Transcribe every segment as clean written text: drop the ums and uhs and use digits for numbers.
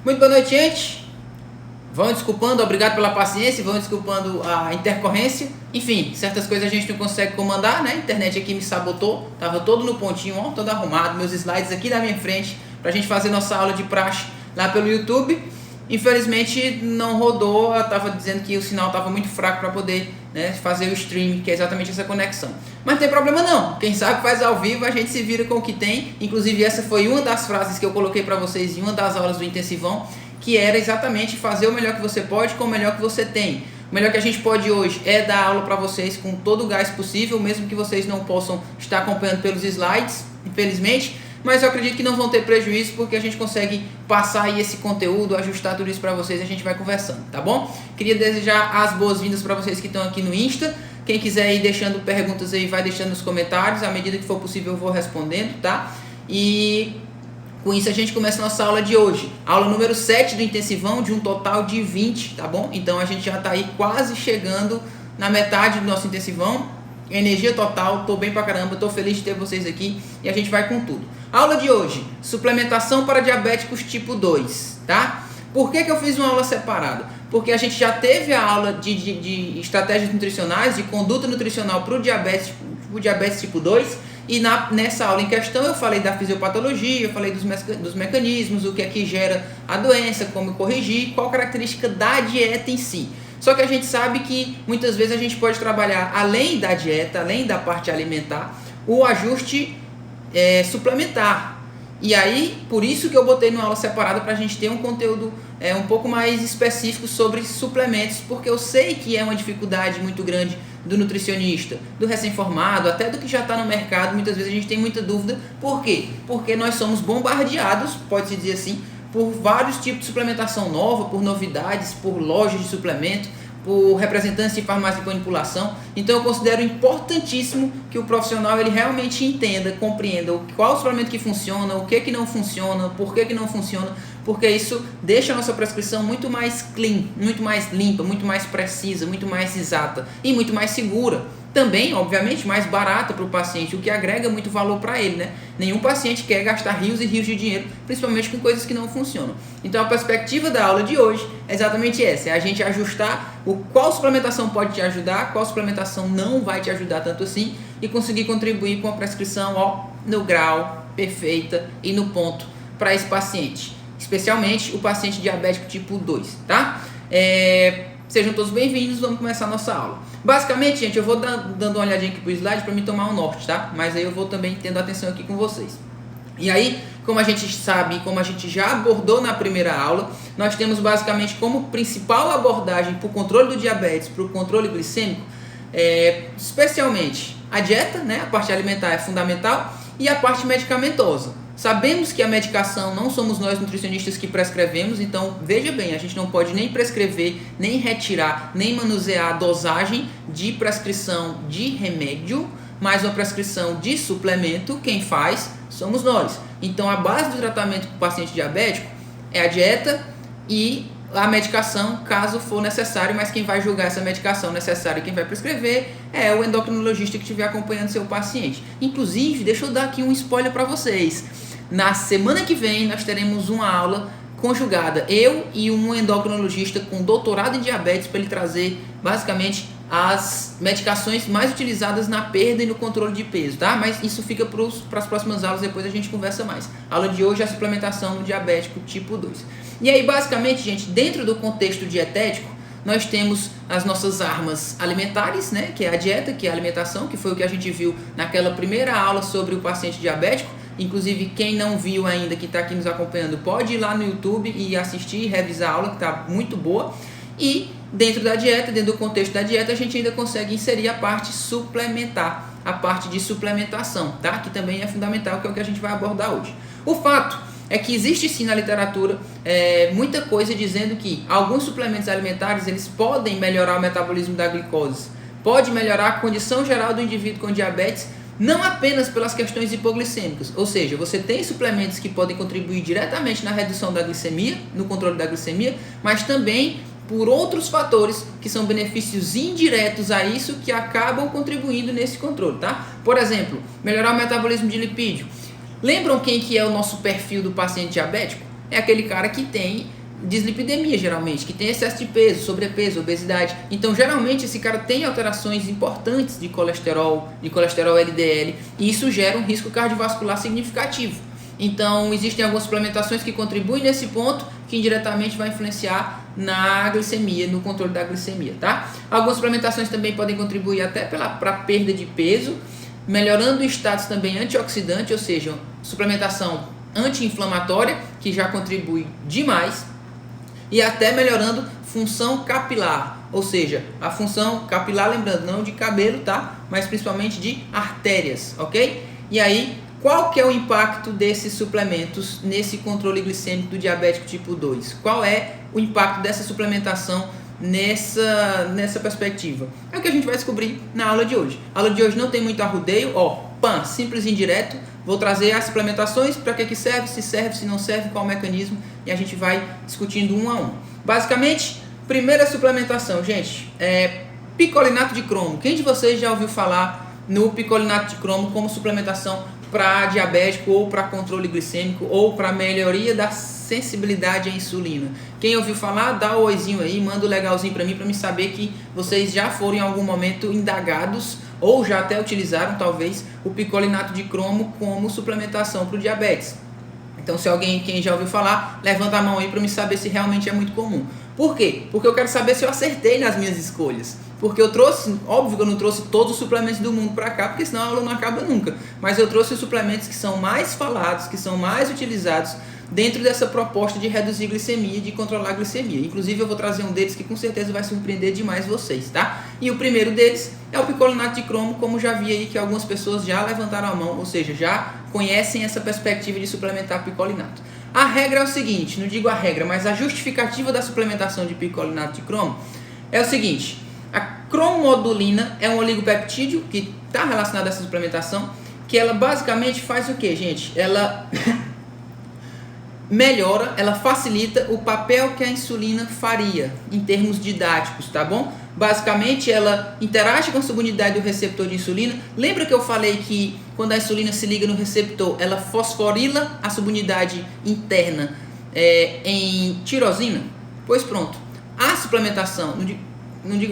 Muito boa noite, gente. Vão desculpando, obrigado pela paciência, vão desculpando a intercorrência. Enfim, certas coisas a gente não consegue comandar, né? A internet aqui me sabotou, tava todo no pontinho, ó, todo arrumado, meus slides aqui na minha frente, pra gente fazer nossa aula de praxe lá pelo YouTube. Infelizmente não rodou, ela estava dizendo que o sinal estava muito fraco para poder, né, fazer o stream, que é exatamente essa conexão. Mas não tem problema não, quem sabe faz ao vivo, a gente se vira com o que tem. Inclusive essa foi uma das frases que eu coloquei para vocês em uma das aulas do Intensivão, que era exatamente fazer o melhor que você pode com o melhor que você tem. O melhor que a gente pode hoje é dar aula para vocês com todo o gás possível, mesmo que vocês não possam estar acompanhando pelos slides, infelizmente. Mas eu acredito que não vão ter prejuízo, porque a gente consegue passar aí esse conteúdo, ajustar tudo isso para vocês e a gente vai conversando, tá bom? Queria desejar as boas-vindas para vocês que estão aqui no Insta. Quem quiser ir deixando perguntas aí, vai deixando nos comentários. À medida que for possível eu vou respondendo, tá? E com isso a gente começa a nossa aula de hoje. Aula número 7 do Intensivão, de um total de 20, tá bom? Então a gente já está aí quase chegando na metade do nosso Intensivão. Energia total, tô bem pra caramba, tô feliz de ter vocês aqui e a gente vai com tudo. Aula de hoje, suplementação para diabéticos tipo 2, tá? Por que eu fiz uma aula separada? Porque a gente já teve a aula de estratégias nutricionais, de conduta nutricional para o diabetes tipo 2 e nessa aula em questão eu falei da fisiopatologia, eu falei dos mecanismos, o que é que gera a doença, como corrigir, qual característica da dieta em si. Só que a gente sabe que muitas vezes a gente pode trabalhar além da dieta, além da parte alimentar, o ajuste suplementar. E aí, por isso que eu botei numa aula separada para a gente ter um conteúdo um pouco mais específico sobre suplementos, porque eu sei que é uma dificuldade muito grande do nutricionista, do recém-formado, até do que já está no mercado. Muitas vezes a gente tem muita dúvida. Por quê? Porque nós somos bombardeados, pode-se dizer assim, por vários tipos de suplementação nova, por novidades, por lojas de suplemento, por representantes de farmácia de manipulação. Então eu considero importantíssimo que o profissional ele realmente entenda, compreenda qual o suplemento que funciona, o que não funciona, por que não funciona, porque isso deixa a nossa prescrição muito mais clean, muito mais limpa, muito mais precisa, muito mais exata e muito mais segura. Também, obviamente, mais barata para o paciente, o que agrega muito valor para ele, né? Nenhum paciente quer gastar rios e rios de dinheiro, principalmente com coisas que não funcionam. Então a perspectiva da aula de hoje é exatamente essa, é a gente ajustar qual suplementação pode te ajudar, qual suplementação não vai te ajudar tanto assim e conseguir contribuir com a prescrição no grau, perfeita e no ponto para esse paciente, especialmente o paciente diabético tipo 2, tá? Sejam todos bem-vindos, vamos começar a nossa aula. Basicamente, gente, eu vou dando uma olhadinha aqui pro slide para me tomar um norte, tá? Mas aí eu vou também tendo atenção aqui com vocês. E aí, como a gente sabe, como a gente já abordou na primeira aula, nós temos basicamente como principal abordagem para o controle do diabetes, para o controle glicêmico, especialmente a dieta, né? A parte alimentar é fundamental, e a parte medicamentosa. Sabemos que a medicação não somos nós nutricionistas que prescrevemos, então veja bem, a gente não pode nem prescrever, nem retirar, nem manusear a dosagem de prescrição de remédio, mas uma prescrição de suplemento, quem faz somos nós. Então a base do tratamento para o paciente diabético é a dieta e a medicação, caso for necessário, mas quem vai julgar essa medicação necessária e quem vai prescrever é o endocrinologista que estiver acompanhando seu paciente. Inclusive, deixa eu dar aqui um spoiler para vocês. Na semana que vem nós teremos uma aula conjugada, eu e um endocrinologista com doutorado em diabetes, para ele trazer basicamente as medicações mais utilizadas na perda e no controle de peso, tá? Mas isso fica para as próximas aulas, depois a gente conversa mais. A aula de hoje é a suplementação no diabético tipo 2. E aí basicamente, gente, dentro do contexto dietético, nós temos as nossas armas alimentares, né? Que é a dieta, que é a alimentação, que foi o que a gente viu naquela primeira aula sobre o paciente diabético. Inclusive, quem não viu ainda, que está aqui nos acompanhando, pode ir lá no YouTube e assistir e revisar a aula, que está muito boa. E dentro da dieta, dentro do contexto da dieta, a gente ainda consegue inserir a parte suplementar, a parte de suplementação, tá? Que também é fundamental, que é o que a gente vai abordar hoje. O fato é que existe sim na literatura muita coisa dizendo que alguns suplementos alimentares eles podem melhorar o metabolismo da glicose, pode melhorar a condição geral do indivíduo com diabetes, não apenas pelas questões hipoglicêmicas, ou seja, você tem suplementos que podem contribuir diretamente na redução da glicemia, no controle da glicemia, mas também por outros fatores que são benefícios indiretos a isso que acabam contribuindo nesse controle, tá? Por exemplo, melhorar o metabolismo de lipídio. Lembram quem que é o nosso perfil do paciente diabético? É aquele cara que tem dislipidemia geralmente, que tem excesso de peso, sobrepeso, obesidade. Então geralmente esse cara tem alterações importantes de colesterol LDL, e isso gera um risco cardiovascular significativo. Então existem algumas suplementações que contribuem nesse ponto, que indiretamente vai influenciar na glicemia, no controle da glicemia, tá? Algumas suplementações também podem contribuir até para perda de peso, melhorando o status também antioxidante, ou seja, suplementação anti-inflamatória, que já contribui demais, e até melhorando função capilar, ou seja, a função capilar, lembrando, não de cabelo, tá? Mas principalmente de artérias, ok? E aí, qual que é o impacto desses suplementos nesse controle glicêmico do diabético tipo 2? Qual é o impacto dessa suplementação nessa perspectiva? É o que a gente vai descobrir na aula de hoje. A aula de hoje não tem muito arrudeio, simples e indireto. Vou trazer as suplementações, para que serve, se não serve, qual o mecanismo, e a gente vai discutindo um a um. Basicamente, primeira suplementação, gente, é picolinato de cromo. Quem de vocês já ouviu falar no picolinato de cromo como suplementação para diabético ou para controle glicêmico ou para melhoria da sensibilidade à insulina? Quem ouviu falar, dá o oizinho aí, manda o legalzinho para mim saber que vocês já foram em algum momento indagados ou já até utilizaram talvez o picolinato de cromo como suplementação para o diabetes. Então se quem já ouviu falar, levanta a mão aí para me saber se realmente é muito comum. Por quê? Porque eu quero saber se eu acertei nas minhas escolhas. Porque eu trouxe, óbvio que eu não trouxe todos os suplementos do mundo para cá, porque senão a aula não acaba nunca. Mas eu trouxe os suplementos que são mais falados, que são mais utilizados dentro dessa proposta de reduzir glicemia e de controlar a glicemia. Inclusive eu vou trazer um deles que com certeza vai surpreender demais vocês, tá? E o primeiro deles é o picolinato de cromo, como já vi aí que algumas pessoas já levantaram a mão, ou seja, já conhecem essa perspectiva de suplementar picolinato. A regra é o seguinte, não digo a regra, mas a justificativa da suplementação de picolinato de cromo é o seguinte: a cromodulina é um oligopeptídeo que está relacionado a essa suplementação, que ela basicamente faz o que, gente? Ela melhora, ela facilita o papel que a insulina faria em termos didáticos, tá bom? Basicamente ela interage com a subunidade do receptor de insulina. Lembra que eu falei que quando a insulina se liga no receptor, ela fosforila a subunidade interna em tirosina? Pois pronto, a suplementação,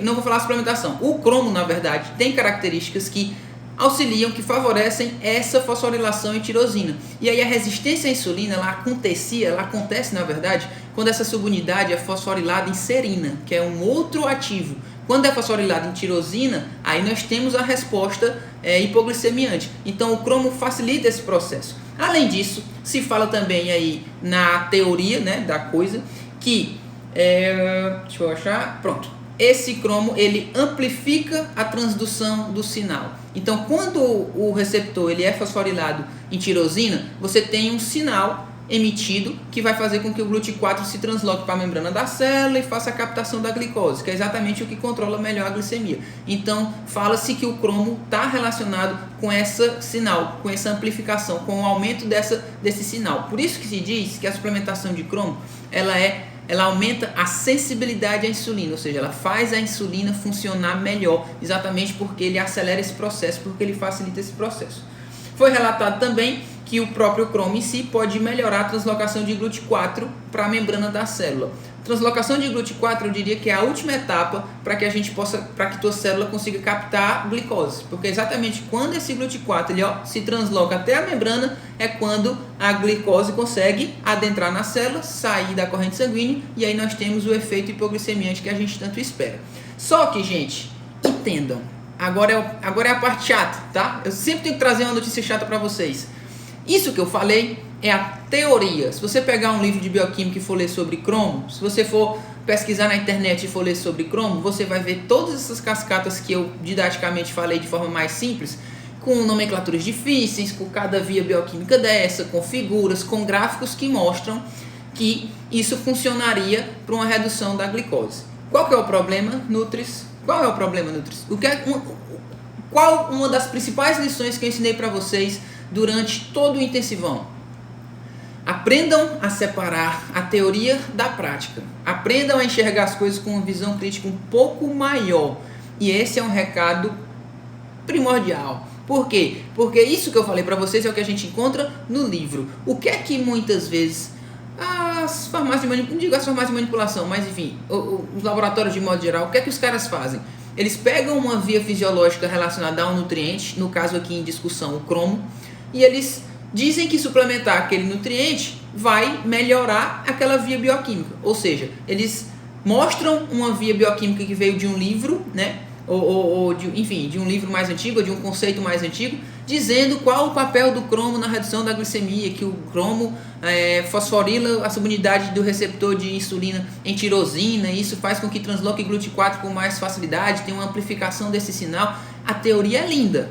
não vou falar suplementação, o cromo na verdade tem características que auxiliam, que favorecem essa fosforilação em tirosina. E aí a resistência à insulina, ela acontece na verdade quando essa subunidade é fosforilada em serina, que é um outro ativo. Quando é fosforilada em tirosina, aí nós temos a resposta hipoglicemiante. Então o cromo facilita esse processo. Além disso, se fala também aí na teoria, né, da coisa, que deixa eu achar, pronto. Esse cromo, ele amplifica a transdução do sinal. Então, quando o receptor ele é fosforilado em tirosina, você tem um sinal emitido que vai fazer com que o GLUT4 se transloque para a membrana da célula e faça a captação da glicose, que é exatamente o que controla melhor a glicemia. Então, fala-se que o cromo está relacionado com esse sinal, com essa amplificação, com o aumento desse sinal. Por isso que se diz que a suplementação de cromo, ela aumenta a sensibilidade à insulina, ou seja, ela faz a insulina funcionar melhor, exatamente porque ele acelera esse processo, porque ele facilita esse processo. Foi relatado também que o próprio cromo em si pode melhorar a translocação de GLUT4 para a membrana da célula. Translocação de GLUT4 eu diria que é a última etapa para que a tua célula consiga captar glicose, porque exatamente quando esse GLUT4 ele, se transloca até a membrana é quando a glicose consegue adentrar na célula, sair da corrente sanguínea e aí nós temos o efeito hipoglicemiante que a gente tanto espera. Só que, gente, entendam, agora é a parte chata, tá? Eu sempre tenho que trazer uma notícia chata para vocês. Isso que eu falei é a teoria. Se você pegar um livro de bioquímica e for ler sobre cromo, se você for pesquisar na internet e for ler sobre cromo, você vai ver todas essas cascatas que eu didaticamente falei de forma mais simples, com nomenclaturas difíceis, com cada via bioquímica dessa, com figuras, com gráficos que mostram que isso funcionaria para uma redução da glicose. Qual que é o problema, Nutris? Qual é o problema, Nutris? Qual uma das principais lições que eu ensinei para vocês durante todo o intensivão? Aprendam a separar a teoria da prática. Aprendam a enxergar as coisas com uma visão crítica um pouco maior. E esse é um recado primordial. Por quê? Porque isso que eu falei para vocês é o que a gente encontra no livro. O que é que muitas vezes as farmácias de manipulação, não digo as farmácias de manipulação, mas enfim, os laboratórios de modo geral, o que é que os caras fazem? Eles pegam uma via fisiológica relacionada a um nutriente, no caso aqui em discussão o cromo, e eles dizem que suplementar aquele nutriente vai melhorar aquela via bioquímica. Ou seja, eles mostram uma via bioquímica que veio de um livro, né? de um livro mais antigo, ou de um conceito mais antigo, dizendo qual o papel do cromo na redução da glicemia, que o cromo fosforila a subunidade do receptor de insulina em tirosina, e isso faz com que transloque GLUT4 com mais facilidade, tem uma amplificação desse sinal. A teoria é linda,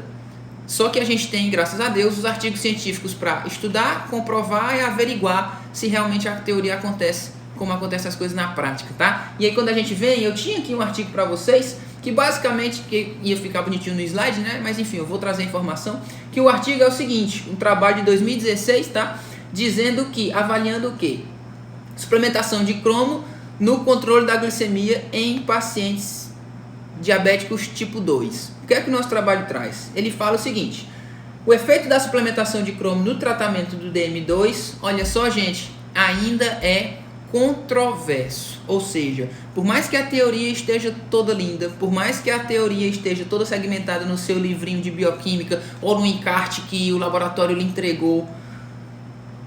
só que a gente tem, graças a Deus, os artigos científicos para estudar, comprovar e averiguar se realmente a teoria acontece como acontecem as coisas na prática, tá? E aí quando a gente vem, eu tinha aqui um artigo para vocês, que basicamente, que ia ficar bonitinho no slide, né? Mas enfim, eu vou trazer a informação, que o artigo é o seguinte, um trabalho de 2016, tá? Dizendo que, avaliando o quê? Suplementação de cromo no controle da glicemia em pacientes diabéticos tipo 2. O que é que o nosso trabalho traz? Ele fala o seguinte, o efeito da suplementação de cromo no tratamento do DM2, olha só gente, ainda é controverso, ou seja, por mais que a teoria esteja toda linda, por mais que a teoria esteja toda segmentada no seu livrinho de bioquímica ou no encarte que o laboratório lhe entregou,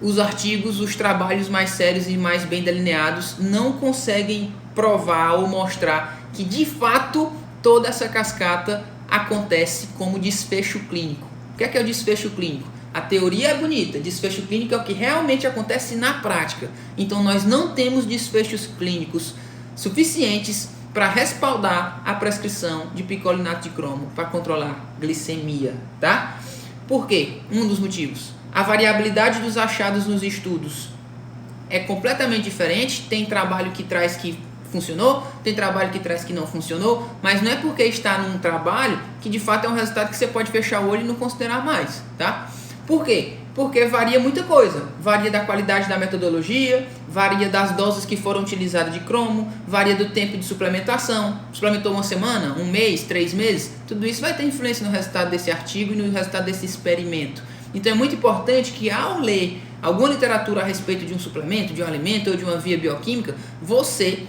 os artigos, os trabalhos mais sérios e mais bem delineados não conseguem provar ou mostrar que de fato toda essa cascata acontece como desfecho clínico. O que é o desfecho clínico? A teoria é bonita, desfecho clínico é o que realmente acontece na prática. Então nós não temos desfechos clínicos suficientes para respaldar a prescrição de picolinato de cromo para controlar glicemia, tá? Por quê? Um dos motivos. A variabilidade dos achados nos estudos é completamente diferente. Tem trabalho que traz que funcionou, tem trabalho que traz que não funcionou, mas não é porque está num trabalho que de fato é um resultado que você pode fechar o olho e não considerar mais, tá? Por quê? Porque varia muita coisa, varia da qualidade da metodologia, varia das doses que foram utilizadas de cromo, varia do tempo de suplementação, suplementou uma semana, um mês, 3 meses, tudo isso vai ter influência no resultado desse artigo e no resultado desse experimento. Então é muito importante que ao ler alguma literatura a respeito de um suplemento, de um alimento ou de uma via bioquímica, você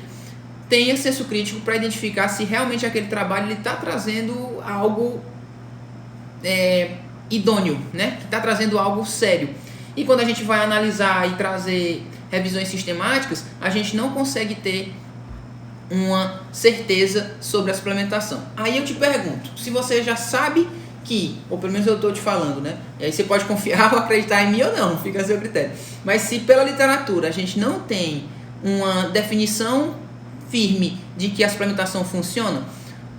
tenha senso crítico para identificar se realmente aquele trabalho está trazendo algo idôneo, né? Que está trazendo algo sério. E quando a gente vai analisar e trazer revisões sistemáticas, a gente não consegue ter uma certeza sobre a suplementação. Aí eu te pergunto, se você já sabe que, ou pelo menos eu estou te falando, né? E aí você pode confiar ou acreditar em mim ou não, fica a seu critério. Mas se pela literatura a gente não tem uma definição firme de que a suplementação funciona,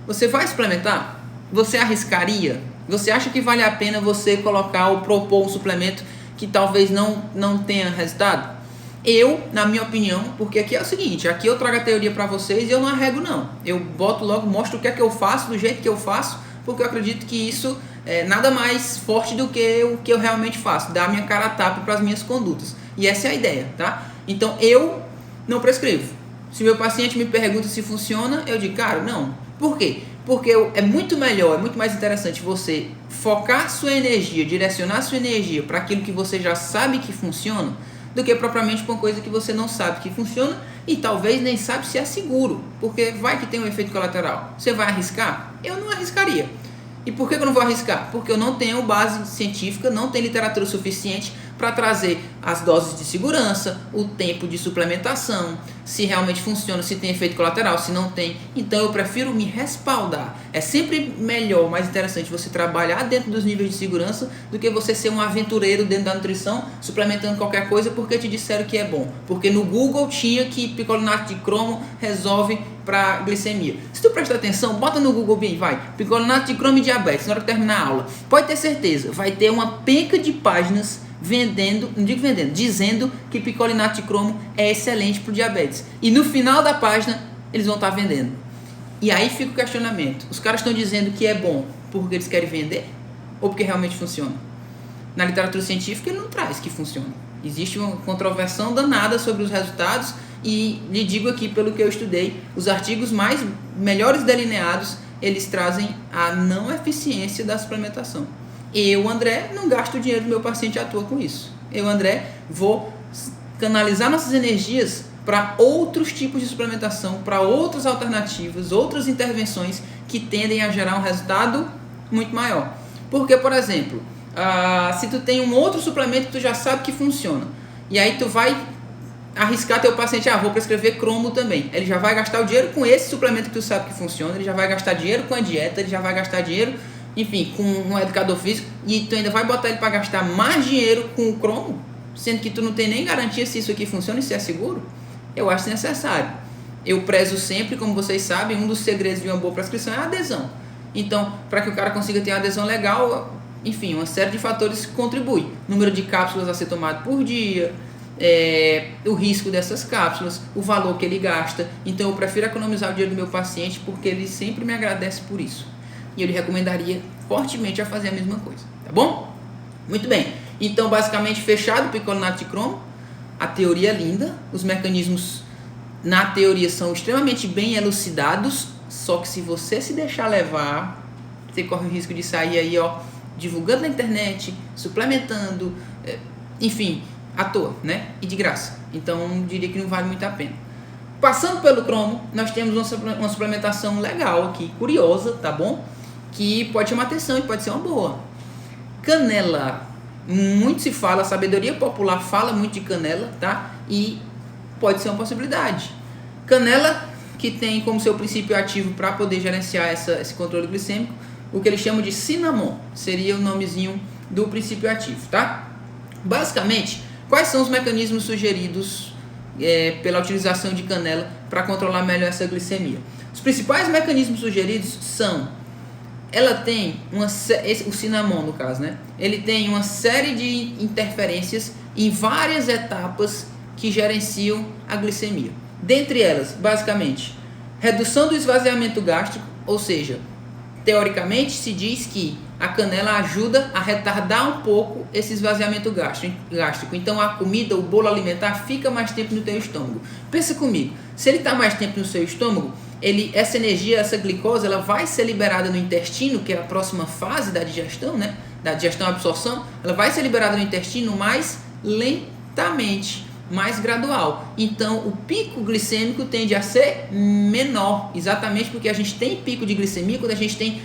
você vai suplementar? Você arriscaria? Você acha que vale a pena você colocar ou propor um suplemento que talvez não tenha resultado? Eu, na minha opinião, porque aqui é o seguinte, aqui eu trago a teoria para vocês e eu não arrego não. Eu boto logo, mostro o que é que eu faço, do jeito que eu faço, porque eu acredito que isso é nada mais forte do que o que eu realmente faço, dar a minha cara a tapa para as minhas condutas. E essa é a ideia, tá? Então eu não prescrevo. Se meu paciente me pergunta se funciona, eu digo, cara, não. Por quê? Porque é muito melhor, é muito mais interessante você focar sua energia, direcionar sua energia para aquilo que você já sabe que funciona, do que propriamente para uma coisa que você não sabe que funciona e talvez nem sabe se é seguro, porque vai que tem um efeito colateral. Você vai arriscar? Eu não arriscaria. E por que eu não vou arriscar? Porque eu não tenho base científica, não tenho literatura suficiente para trazer as doses de segurança, o tempo de suplementação, se realmente funciona, se tem efeito colateral, se não tem. Então eu prefiro me respaldar. É sempre melhor, mais interessante você trabalhar dentro dos níveis de segurança do que você ser um aventureiro dentro da nutrição, suplementando qualquer coisa porque te disseram que é bom. Porque no Google tinha que picolinato de cromo resolve para glicemia. Se tu prestar atenção, bota no Google bem, vai, picolinato de cromo e diabetes, na hora que terminar a aula, pode ter certeza, vai ter uma penca de páginas vendendo, não digo vendendo, dizendo que picolinato de cromo é excelente para o diabetes. E no final da página, eles vão estar vendendo. E aí fica o questionamento. Os caras estão dizendo que é bom porque eles querem vender? Ou porque realmente funciona? Na literatura científica ele não traz que funciona. Existe uma controversão danada sobre os resultados e lhe digo aqui, pelo que eu estudei, os artigos melhores delineados, eles trazem a não eficiência da suplementação. Eu, André, não gasto o dinheiro do meu paciente à toa com isso. Eu, André, vou canalizar nossas energias para outros tipos de suplementação, para outras alternativas, outras intervenções que tendem a gerar um resultado muito maior. Porque, por exemplo, se tu tem um outro suplemento que tu já sabe que funciona, e aí tu vai arriscar teu paciente, vou prescrever cromo também. Ele já vai gastar o dinheiro com esse suplemento que tu sabe que funciona, ele já vai gastar dinheiro com a dieta, ele já vai gastar dinheiro, enfim, com um educador físico, e tu ainda vai botar ele para gastar mais dinheiro com o cromo, sendo que tu não tem nem garantia se isso aqui funciona e se é seguro. Eu acho desnecessário. Eu prezo sempre, como vocês sabem, um dos segredos de uma boa prescrição é a adesão. Então, para que o cara consiga ter uma adesão legal, enfim, uma série de fatores contribui. Número de cápsulas a ser tomado por dia, o risco dessas cápsulas, o valor que ele gasta. Então eu prefiro economizar o dinheiro do meu paciente porque ele sempre me agradece por isso. E eu lhe recomendaria fortemente a fazer a mesma coisa, tá bom? Muito bem, então basicamente fechado o picolinato de cromo. A teoria é linda, os mecanismos na teoria são extremamente bem elucidados, só que se você se deixar levar, você corre o risco de sair aí, divulgando na internet, suplementando, enfim, à toa, né? E de graça. Então, diria que não vale muito a pena. Passando pelo cromo, nós temos uma suplementação legal aqui, curiosa, tá bom? Que pode chamar atenção e pode ser uma boa. Canela. Muito se fala, a sabedoria popular fala muito de canela, tá? E pode ser uma possibilidade. Canela, que tem como seu princípio ativo para poder gerenciar esse controle glicêmico, o que eles chamam de cinnamon, seria o nomezinho do princípio ativo, tá? Basicamente, quais são os mecanismos sugeridos pela utilização de canela para controlar melhor essa glicemia? Os principais mecanismos sugeridos são, ela tem o cinnamon no caso, né? Ele tem uma série de interferências em várias etapas que gerenciam a glicemia. Dentre elas, basicamente, redução do esvaziamento gástrico, ou seja, teoricamente se diz que a canela ajuda a retardar um pouco esse esvaziamento gástrico. Então a comida, o bolo alimentar fica mais tempo no teu estômago. Pensa comigo, se ele está mais tempo no seu estômago, essa energia, essa glicose, ela vai ser liberada no intestino, que é a próxima fase da digestão, né? Da digestão e absorção, ela vai ser liberada no intestino mais lentamente, mais gradual. Então o pico glicêmico tende a ser menor, exatamente porque a gente tem pico de glicemia quando a gente tem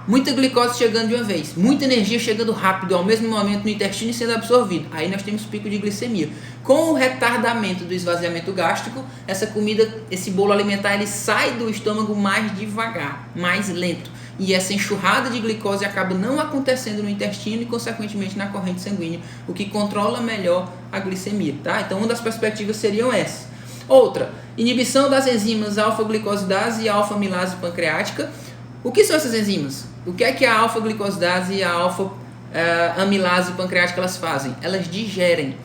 muita glicose chegando de uma vez, muita energia chegando rápido ao mesmo momento no intestino e sendo absorvido. Aí nós temos pico de glicemia. Com o retardamento do esvaziamento gástrico, essa comida, esse bolo alimentar, ele sai do estômago mais devagar, mais lento. E essa enxurrada de glicose acaba não acontecendo no intestino e, consequentemente, na corrente sanguínea, o que controla melhor a glicemia, tá? Então, uma das perspectivas seriam essas. Outra, inibição das enzimas alfa-glicosidase e alfa-amilase pancreática. O que são essas enzimas? O que é que a alfa-glicosidase e a alfa-amilase pancreática elas fazem? Elas digerem.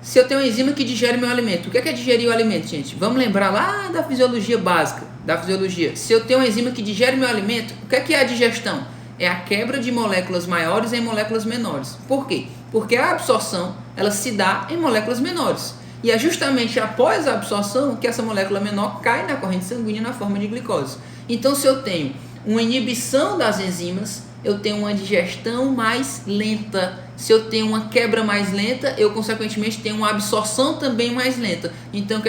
Se eu tenho uma enzima que digere meu alimento, o que é digerir o alimento, gente? Vamos lembrar lá da fisiologia básica, da fisiologia. Se eu tenho uma enzima que digere meu alimento, o que é a digestão? É a quebra de moléculas maiores em moléculas menores. Por quê? Porque a absorção, ela se dá em moléculas menores. E é justamente após a absorção que essa molécula menor cai na corrente sanguínea na forma de glicose. Então, se eu tenho uma inibição das enzimas, eu tenho uma digestão mais lenta. Se eu tenho uma quebra mais lenta, eu consequentemente tenho uma absorção também mais lenta. Então o que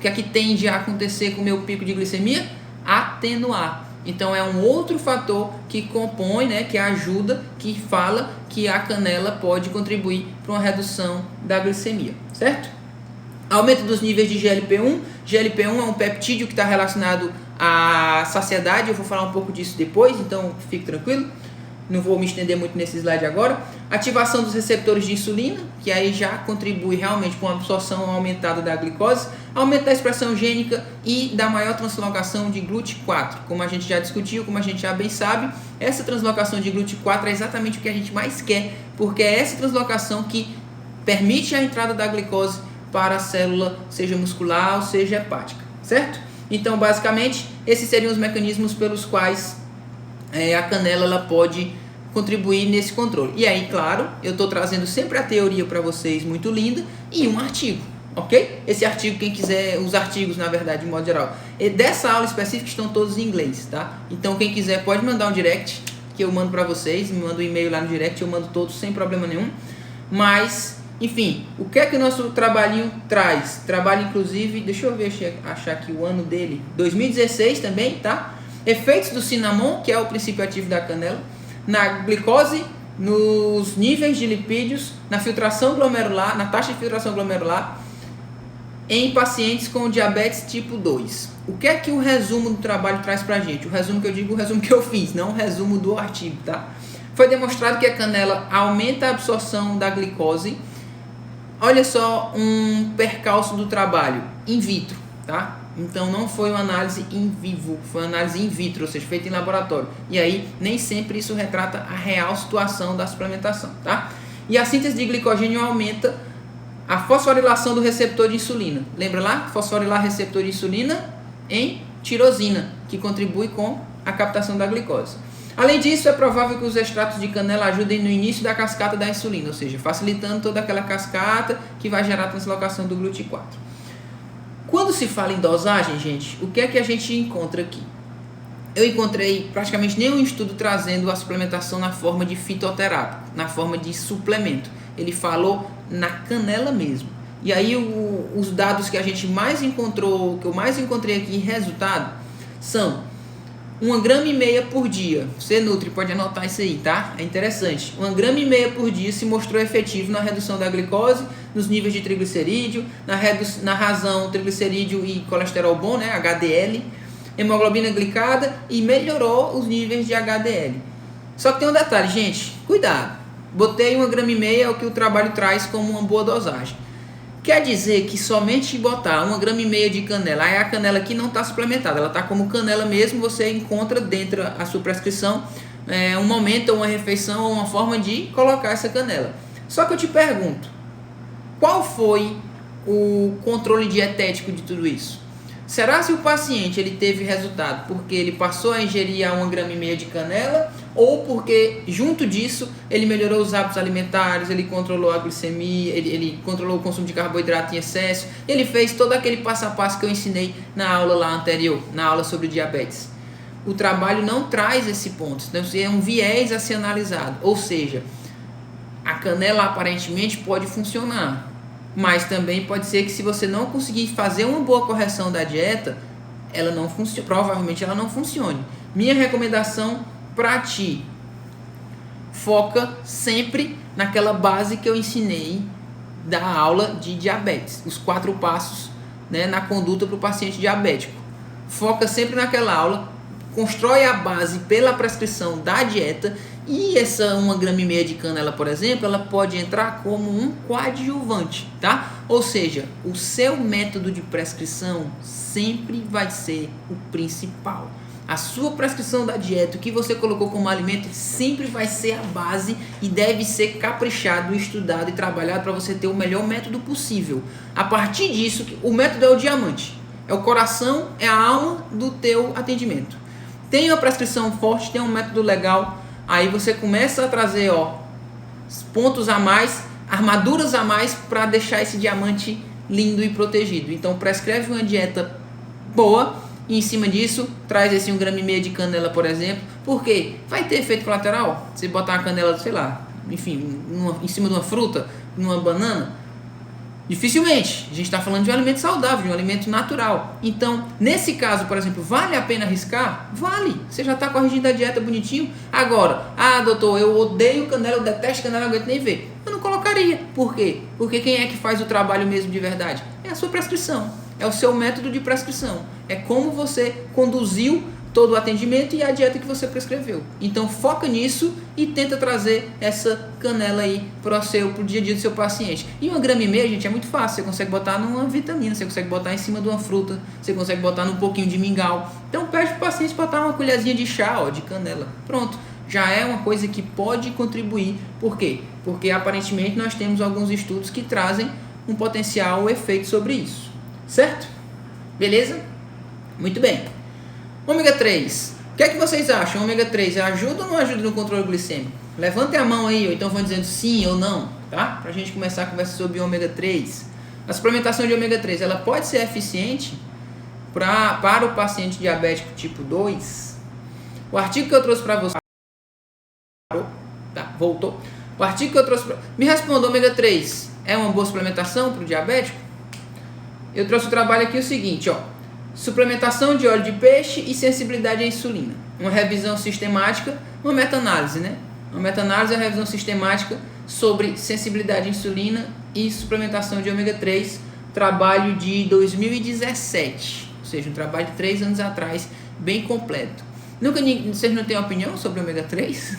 é que tende a acontecer com o meu pico de glicemia? Atenuar. Então é um outro fator que compõe, né, que ajuda, que fala que a canela pode contribuir para uma redução da glicemia, certo? Aumento dos níveis de GLP-1. GLP-1 é um peptídeo que está relacionado à saciedade. Eu vou falar um pouco disso depois, então fique tranquilo. Não vou me estender muito nesse slide agora. Ativação dos receptores de insulina, que aí já contribui realmente com a absorção aumentada da glicose. Aumento da expressão gênica e da maior translocação de GLUT4. Como a gente já discutiu, como a gente já bem sabe, essa translocação de GLUT4 é exatamente o que a gente mais quer, porque é essa translocação que permite a entrada da glicose para a célula, seja muscular ou seja hepática, certo? Então, basicamente, esses seriam os mecanismos pelos quais a canela ela pode contribuir nesse controle. E aí, claro, eu estou trazendo sempre a teoria para vocês, muito linda, e um artigo, ok? Esse artigo, quem quiser, os artigos, na verdade, de modo geral, dessa aula específica estão todos em inglês, tá? Então, quem quiser pode mandar um direct, que eu mando para vocês, me manda um e-mail lá no direct, eu mando todos sem problema nenhum. Mas Enfim, o que é que o nosso trabalhinho traz? Trabalho, inclusive, deixa eu ver, achar aqui o ano dele, 2016 também, tá? Efeitos do cinnamon, que é o princípio ativo da canela, na glicose, nos níveis de lipídios, na filtração glomerular, na taxa de filtração glomerular, em pacientes com diabetes tipo 2. O que é que o resumo do trabalho traz pra gente? O resumo que eu digo, o resumo que eu fiz, não o resumo do artigo, tá? Foi demonstrado que a canela aumenta a absorção da glicose. Olha só um percalço do trabalho, in vitro, tá? Então não foi uma análise in vivo, foi uma análise in vitro, ou seja, feita em laboratório. E aí nem sempre isso retrata a real situação da suplementação, tá? E a síntese de glicogênio aumenta a fosforilação do receptor de insulina. Lembra lá? Fosforilar receptor de insulina em tirosina, que contribui com a captação da glicose. Além disso, é provável que os extratos de canela ajudem no início da cascata da insulina, ou seja, facilitando toda aquela cascata que vai gerar a translocação do GLUT4. Quando se fala em dosagem, gente, o que é que a gente encontra aqui? Eu encontrei praticamente nenhum estudo trazendo a suplementação na forma de fitoterápico, na forma de suplemento. Ele falou na canela mesmo. E aí os dados que a gente mais encontrou, que eu mais encontrei aqui em resultado, são 1,5 grama por dia. Você Nutri pode anotar isso aí, tá? É interessante. 1,5 grama por dia se mostrou efetivo na redução da glicose, nos níveis de triglicerídeo, na razão triglicerídeo e colesterol bom, né? HDL, hemoglobina glicada e melhorou os níveis de HDL. Só que tem um detalhe, gente, cuidado. Botei 1,5 grama é o que o trabalho traz como uma boa dosagem. Quer dizer que somente botar 1,5 grama de canela, aí a canela aqui não está suplementada, ela está como canela mesmo, você encontra dentro da sua prescrição um momento, uma refeição ou uma forma de colocar essa canela. Só que eu te pergunto, qual foi o controle dietético de tudo isso? Será se o paciente ele teve resultado porque ele passou a ingerir a 1,5 grama de canela ou porque junto disso ele melhorou os hábitos alimentares, ele controlou a glicemia, ele controlou o consumo de carboidrato em excesso, ele fez todo aquele passo a passo que eu ensinei na aula lá anterior, na aula sobre diabetes. O trabalho não traz esse ponto, então é um viés a ser analisado, ou seja, a canela aparentemente pode funcionar, mas também pode ser que se você não conseguir fazer uma boa correção da dieta, ela não funcione, provavelmente ela não funcione. Minha recomendação para ti, foca sempre naquela base que eu ensinei da aula de diabetes, os 4 passos, né, na conduta para o paciente diabético. Foca sempre naquela aula, constrói a base pela prescrição da dieta e essa 1,5 grama de canela, por exemplo, ela pode entrar como um coadjuvante, tá? Ou seja, o seu método de prescrição sempre vai ser o principal. A sua prescrição da dieta, o que você colocou como alimento, sempre vai ser a base e deve ser caprichado, estudado e trabalhado para você ter o melhor método possível. A partir disso, o método é o diamante, é o coração, é a alma do teu atendimento. Tem uma prescrição forte, tem um método legal, aí você começa a trazer pontos a mais, armaduras a mais para deixar esse diamante lindo e protegido. Então prescreve uma dieta boa. E em cima disso, traz esse 1,5 grama de canela, por exemplo. Por quê? Vai ter efeito colateral? Se botar a canela, sei lá, enfim, em cima de uma fruta, numa banana? Dificilmente. A gente está falando de um alimento saudável, de um alimento natural. Então, nesse caso, por exemplo, vale a pena arriscar? Vale. Você já está corrigindo a dieta bonitinho. Agora, doutor, eu odeio canela, eu detesto canela, não aguento nem ver. Eu não colocaria. Por quê? Porque quem é que faz o trabalho mesmo de verdade? É a sua prescrição. É o seu método de prescrição. É como você conduziu todo o atendimento e a dieta que você prescreveu. Então foca nisso e tenta trazer essa canela aí para o dia a dia do seu paciente. E 1,5 grama, gente, é muito fácil. Você consegue botar numa vitamina, você consegue botar em cima de uma fruta, você consegue botar num pouquinho de mingau. Então pede para o paciente botar uma colherzinha de chá, de canela. Pronto. Já é uma coisa que pode contribuir. Por quê? Porque aparentemente nós temos alguns estudos que trazem um potencial efeito sobre isso. Certo? Beleza? Muito bem. Ômega 3. O que é que vocês acham? Ômega 3 ajuda ou não ajuda no controle glicêmico? Levantem a mão aí, ou então vão dizendo sim ou não, tá? Pra gente começar a conversa sobre ômega 3. A suplementação de ômega 3, ela pode ser eficiente para o paciente diabético tipo 2? O artigo que eu trouxe para você... Tá, voltou. O artigo que eu trouxe para... Me responda, ômega 3 é uma boa suplementação para o diabético? Eu trouxe o trabalho aqui o seguinte, ó. Suplementação de óleo de peixe e sensibilidade à insulina. Uma revisão sistemática, uma meta-análise, né? Uma meta-análise é uma revisão sistemática sobre sensibilidade à insulina e suplementação de ômega 3, trabalho de 2017, ou seja, um trabalho de 3 anos atrás, bem completo. Vocês não têm opinião sobre ômega 3?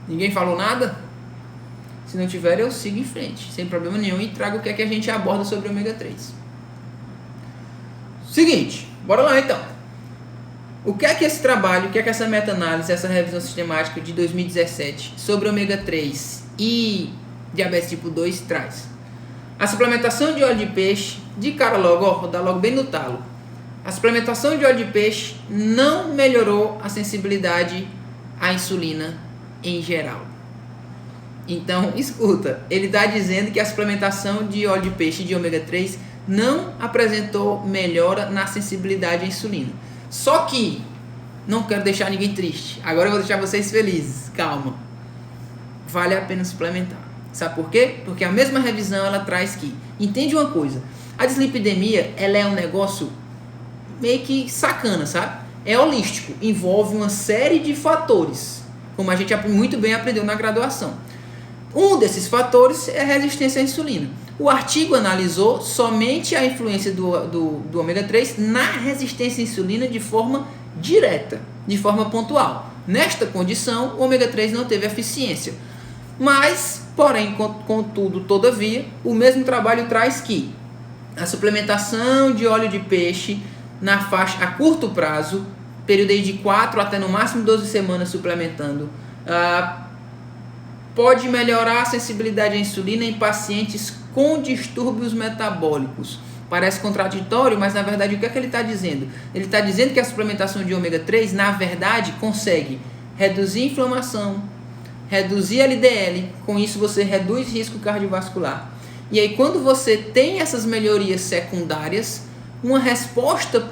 Ninguém falou nada? Se não tiver, eu sigo em frente, sem problema nenhum, e trago o que é que a gente aborda sobre ômega 3. Seguinte, bora lá então. O que é que esse trabalho, o que é que essa meta-análise, essa revisão sistemática de 2017 sobre ômega 3 e diabetes tipo 2 traz? A suplementação de óleo de peixe, de cara logo, ó, vou dar logo bem no talo. A suplementação de óleo de peixe não melhorou a sensibilidade à insulina em geral. Então, escuta, ele está dizendo que a suplementação de óleo de peixe de ômega 3 não apresentou melhora na sensibilidade à insulina. Só que, não quero deixar ninguém triste, agora eu vou deixar vocês felizes, calma. Vale a pena suplementar. Sabe por quê? Porque a mesma revisão ela traz que, entende uma coisa, a dislipidemia ela é um negócio meio que sacana, sabe? É holístico, envolve uma série de fatores, como a gente muito bem aprendeu na graduação. Um desses fatores é a resistência à insulina. O artigo analisou somente a influência do ômega 3 na resistência à insulina de forma direta, de forma pontual. Nesta condição, o ômega 3 não teve eficiência. Mas, porém, contudo, todavia, o mesmo trabalho traz que a suplementação de óleo de peixe na faixa a curto prazo, período aí de 4 até no máximo 12 semanas suplementando, pode melhorar a sensibilidade à insulina em pacientes com distúrbios metabólicos. Parece contraditório, mas na verdade o que é que ele está dizendo? Ele está dizendo que a suplementação de ômega 3, na verdade, consegue reduzir inflamação, reduzir LDL, com isso você reduz risco cardiovascular. E aí quando você tem essas melhorias secundárias, uma resposta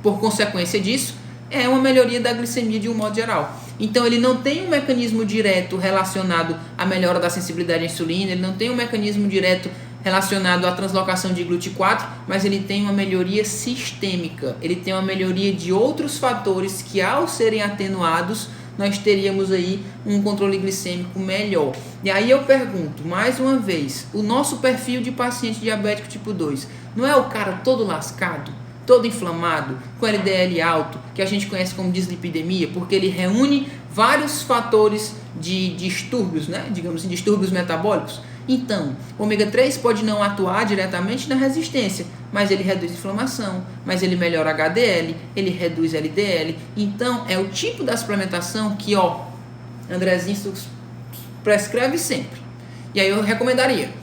por consequência disso é uma melhoria da glicemia de um modo geral. Então ele não tem um mecanismo direto relacionado à melhora da sensibilidade à insulina, ele não tem um mecanismo direto relacionado à translocação de GLUT4, mas ele tem uma melhoria sistêmica, ele tem uma melhoria de outros fatores que, ao serem atenuados, nós teríamos aí um controle glicêmico melhor. E aí eu pergunto, mais uma vez, o nosso perfil de paciente diabético tipo 2, não é o cara todo lascado, todo inflamado, com LDL alto, que a gente conhece como dislipidemia, porque ele reúne vários fatores de distúrbios, né? Digamos assim, distúrbios metabólicos? Então, o ômega 3 pode não atuar diretamente na resistência, mas ele reduz inflamação, mas ele melhora HDL, ele reduz LDL. Então, é o tipo da suplementação que, ó, Andrezinho prescreve sempre. E aí eu recomendaria,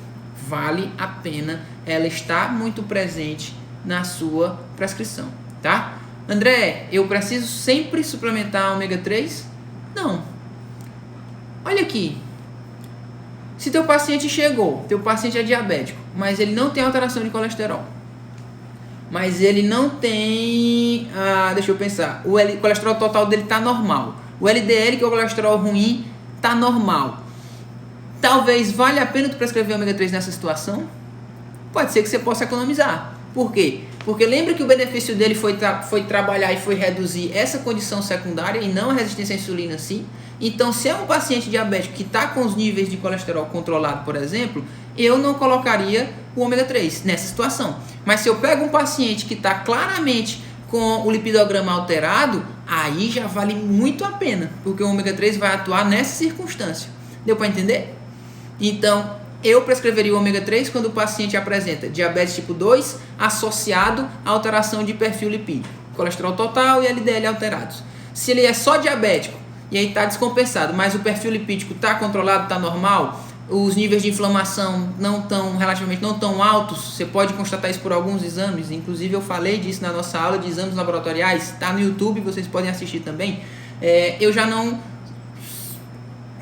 vale a pena ela estar muito presente na sua prescrição, tá? André, eu preciso sempre suplementar ômega 3? Não. Olha aqui. Se teu paciente chegou, teu paciente é diabético, mas ele não tem alteração de colesterol, mas ele não tem, deixa eu pensar, o colesterol total dele está normal, o LDL, que é o colesterol ruim, está normal, talvez valha a pena tu prescrever ômega 3 nessa situação? Pode ser que você possa economizar. Por quê? Porque lembra que o benefício dele foi trabalhar e foi reduzir essa condição secundária e não a resistência à insulina, sim? Então, se é um paciente diabético que está com os níveis de colesterol controlado, por exemplo, eu não colocaria o ômega 3 nessa situação. Mas se eu pego um paciente que está claramente com o lipidograma alterado, aí já vale muito a pena, porque o ômega 3 vai atuar nessa circunstância. Deu para entender? Então, eu prescreveria o ômega 3 quando o paciente apresenta diabetes tipo 2 associado à alteração de perfil lipídico, colesterol total e LDL alterados. Se ele é só diabético e aí está descompensado, mas o perfil lipídico está controlado, está normal, os níveis de inflamação relativamente não tão altos, você pode constatar isso por alguns exames, inclusive eu falei disso na nossa aula de exames laboratoriais, está no YouTube, vocês podem assistir também. Eu já não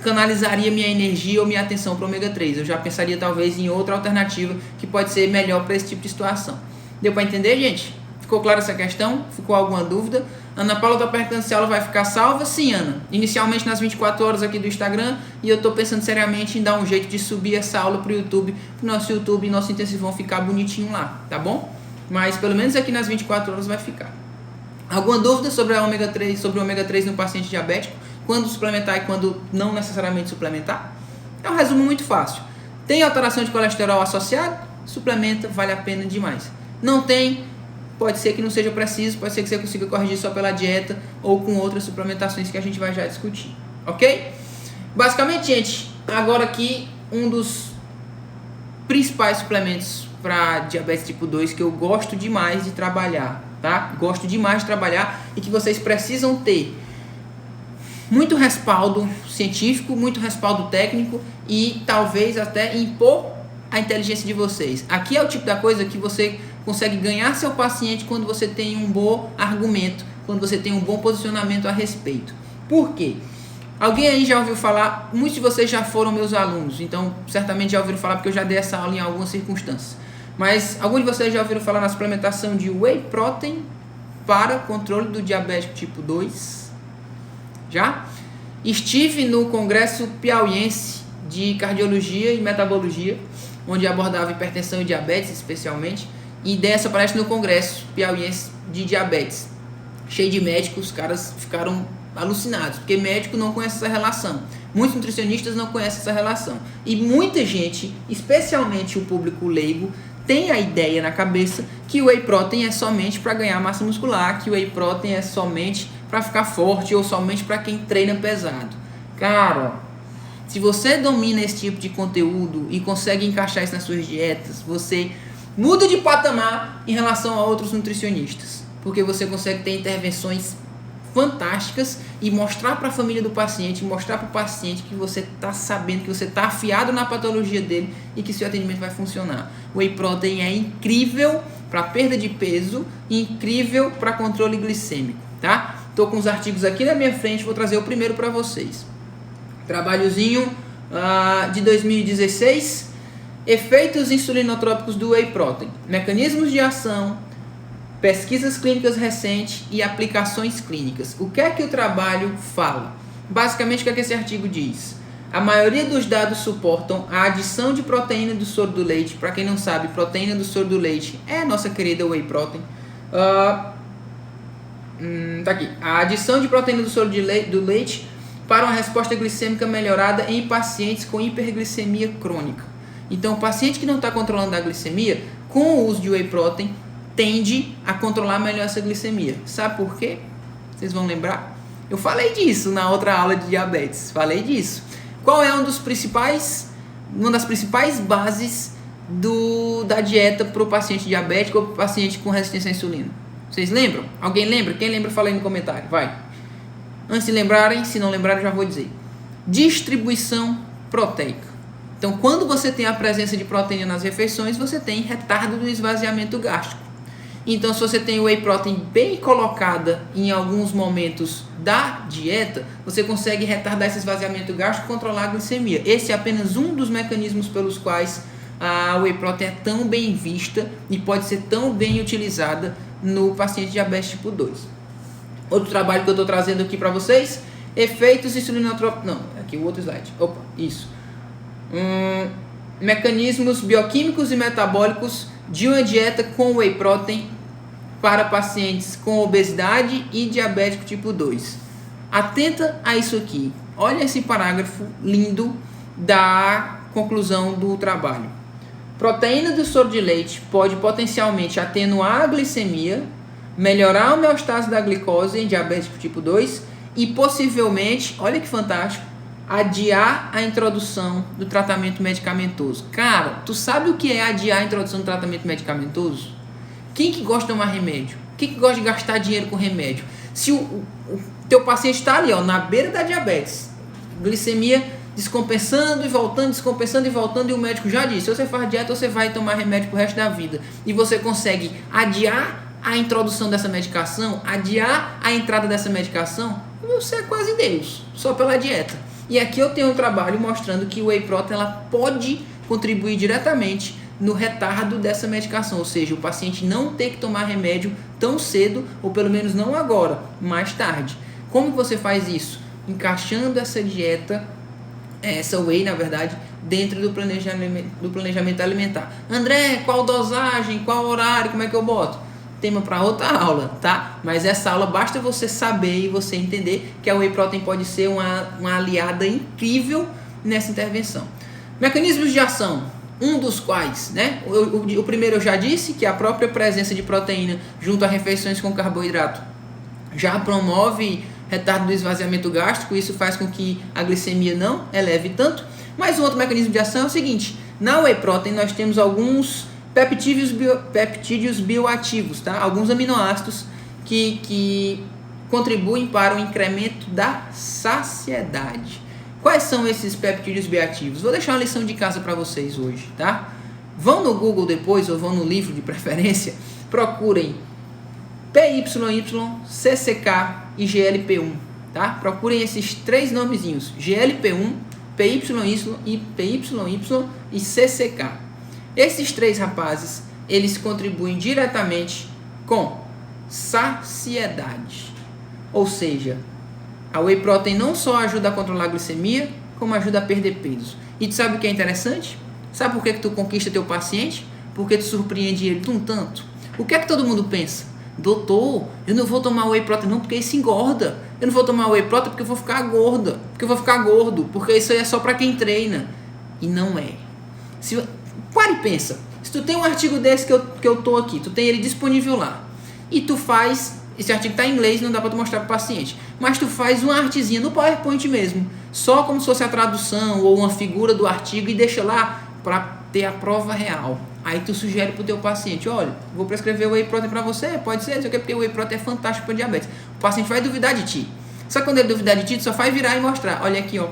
canalizaria minha energia ou minha atenção para o ômega 3, eu já pensaria talvez em outra alternativa que pode ser melhor para esse tipo de situação. Deu para entender, gente? Ficou clara essa questão? Ficou alguma dúvida? Ana Paula tá perguntando se a aula vai ficar salva. Sim, Ana. Inicialmente nas 24 horas aqui do Instagram. E eu tô pensando seriamente em dar um jeito de subir essa aula pro YouTube. Pro nosso YouTube e nosso intensivão ficar bonitinho lá, tá bom? Mas pelo menos aqui nas 24 horas vai ficar. Alguma dúvida sobre a ômega 3, sobre o ômega 3 no paciente diabético? Quando suplementar e quando não necessariamente suplementar? É um resumo muito fácil. Tem alteração de colesterol associado? Suplementa, vale a pena demais. Não tem? Pode ser que não seja preciso, pode ser que você consiga corrigir só pela dieta ou com outras suplementações que a gente vai já discutir, ok? Basicamente, gente, agora aqui um dos principais suplementos para diabetes tipo 2 que eu gosto demais de trabalhar, tá? Gosto demais de trabalhar e que vocês precisam ter muito respaldo científico, muito respaldo técnico e talvez até impor a inteligência de vocês. Aqui é o tipo da coisa que você consegue ganhar seu paciente quando você tem um bom argumento, quando você tem um bom posicionamento a respeito. Por quê? Alguém aí já ouviu falar, muitos de vocês já foram meus alunos, então certamente já ouviram falar porque eu já dei essa aula em algumas circunstâncias. Mas alguns de vocês já ouviram falar na suplementação de Whey Protein para controle do diabetes tipo 2? Já? Estive no Congresso Piauiense de Cardiologia e Metabologia, onde abordava hipertensão e diabetes especialmente, e dei essa palestra no Congresso Piauiense de Diabetes. Cheio de médicos, os caras ficaram alucinados, porque médico não conhece essa relação. Muitos nutricionistas não conhecem essa relação. E muita gente, especialmente o público leigo, tem a ideia na cabeça que o Whey Protein é somente para ganhar massa muscular, que o Whey Protein é somente para ficar forte ou somente para quem treina pesado. Cara, se você domina esse tipo de conteúdo e consegue encaixar isso nas suas dietas, você muda de patamar em relação a outros nutricionistas, porque você consegue ter intervenções fantásticas e mostrar para a família do paciente, mostrar para o paciente que você está sabendo, que você está afiado na patologia dele e que seu atendimento vai funcionar. O Whey Protein é incrível para perda de peso e incrível para controle glicêmico, tá? Estou com os artigos aqui na minha frente, vou trazer o primeiro para vocês. Trabalhozinho de 2016, efeitos insulinotrópicos do Whey Protein, mecanismos de ação, pesquisas clínicas recentes e aplicações clínicas. O que é que o trabalho fala? Basicamente, o que é que esse artigo diz? A maioria dos dados suportam a adição de proteína do soro do leite. Para quem não sabe, proteína do soro do leite é a nossa querida Whey Protein. Tá aqui. A adição de proteína do soro do leite para uma resposta glicêmica melhorada em pacientes com hiperglicemia crônica. Então, o paciente que não está controlando a glicemia, com o uso de Whey Protein, tende a controlar melhor essa glicemia. Sabe por quê? Vocês vão lembrar? Eu falei disso na outra aula de diabetes. Falei disso. Qual é uma das principais bases da dieta para o paciente diabético ou para o paciente com resistência à insulina? Vocês lembram? Alguém lembra? Quem lembra, fala aí no comentário. Vai. Antes de lembrarem, se não lembrarem, já vou dizer. Distribuição proteica. Então, quando você tem a presença de proteína nas refeições, você tem retardo do esvaziamento gástrico. Então, se você tem o Whey Protein bem colocada em alguns momentos da dieta, você consegue retardar esse esvaziamento gástrico e controlar a glicemia. Esse é apenas um dos mecanismos pelos quais a Whey Protein é tão bem vista e pode ser tão bem utilizada no paciente diabetes tipo 2. Outro trabalho que eu estou trazendo aqui para vocês, efeitos insulinotrópicos. Não, aqui o outro slide. Opa, isso. Mecanismos bioquímicos e metabólicos de uma dieta com Whey Protein para pacientes com obesidade e diabético tipo 2. Atenta a isso aqui. Olha esse parágrafo lindo da conclusão do trabalho. Proteína do soro de leite pode potencialmente atenuar a glicemia, melhorar a homeostase da glicose em diabético tipo 2 e possivelmente, olha que fantástico, adiar a introdução do tratamento medicamentoso. Cara, tu sabe o que é adiar a introdução do tratamento medicamentoso? Quem que gosta de tomar remédio? Quem que gosta de gastar dinheiro com remédio? Se o teu paciente está ali, ó, na beira da diabetes, glicemia descompensando e voltando, e o médico já disse, se você faz dieta, você vai tomar remédio pro resto da vida. E você consegue adiar a introdução dessa medicação, adiar a entrada dessa medicação, você é quase Deus, só pela dieta. E aqui eu tenho um trabalho mostrando que o Whey Protein ela pode contribuir diretamente no retardo dessa medicação, ou seja, o paciente não ter que tomar remédio tão cedo, ou pelo menos não agora, mais tarde. Como você faz isso? Encaixando essa dieta, essa whey na verdade, dentro do planejamento alimentar. André, qual dosagem, qual horário, como é que eu boto? Tema para outra aula, tá? Mas essa aula basta você saber e você entender que a whey protein pode ser uma aliada incrível nessa intervenção. Mecanismos de ação, um dos quais, né? O primeiro eu já disse, que a própria presença de proteína junto a refeições com carboidrato já promove retardo do esvaziamento gástrico, isso faz com que a glicemia não eleve tanto. Mas um outro mecanismo de ação é o seguinte: na whey protein nós temos alguns peptídeos bioativos, tá? Alguns aminoácidos que contribuem para o incremento da saciedade. Quais são esses peptídeos bioativos? Vou deixar uma lição de casa para vocês hoje, tá? Vão no Google depois, ou vão no livro de preferência, procurem PYY, CCK e GLP-1, tá? Procurem esses três nomezinhos, GLP-1, PYY e CCK. Esses três rapazes, eles contribuem diretamente com saciedade. Ou seja, a whey protein não só ajuda a controlar a glicemia, como ajuda a perder peso. E tu sabe o que é interessante? Sabe por que tu conquista teu paciente? Porque tu surpreende ele um tanto. O que é que todo mundo pensa? Doutor, eu não vou tomar whey protein não porque isso engorda. Eu não vou tomar whey protein porque eu vou ficar gorda. Porque eu vou ficar gordo. Porque isso aí é só para quem treina. E não é. Para e pensa. Se tu tem um artigo desse que eu tô aqui, tu tem ele disponível lá. E tu faz... Esse artigo está em inglês, não dá para tu mostrar para o paciente. Mas tu faz uma artezinha no PowerPoint mesmo. Só como se fosse a tradução ou uma figura do artigo e deixa lá para ter a prova real. Aí tu sugere pro teu paciente: olha, vou prescrever o whey protein para você, pode ser, não sei o que, porque o whey protein é fantástico para diabetes. O paciente vai duvidar de ti. Só que quando ele duvidar de ti, tu só vai virar e mostrar: olha aqui, ó.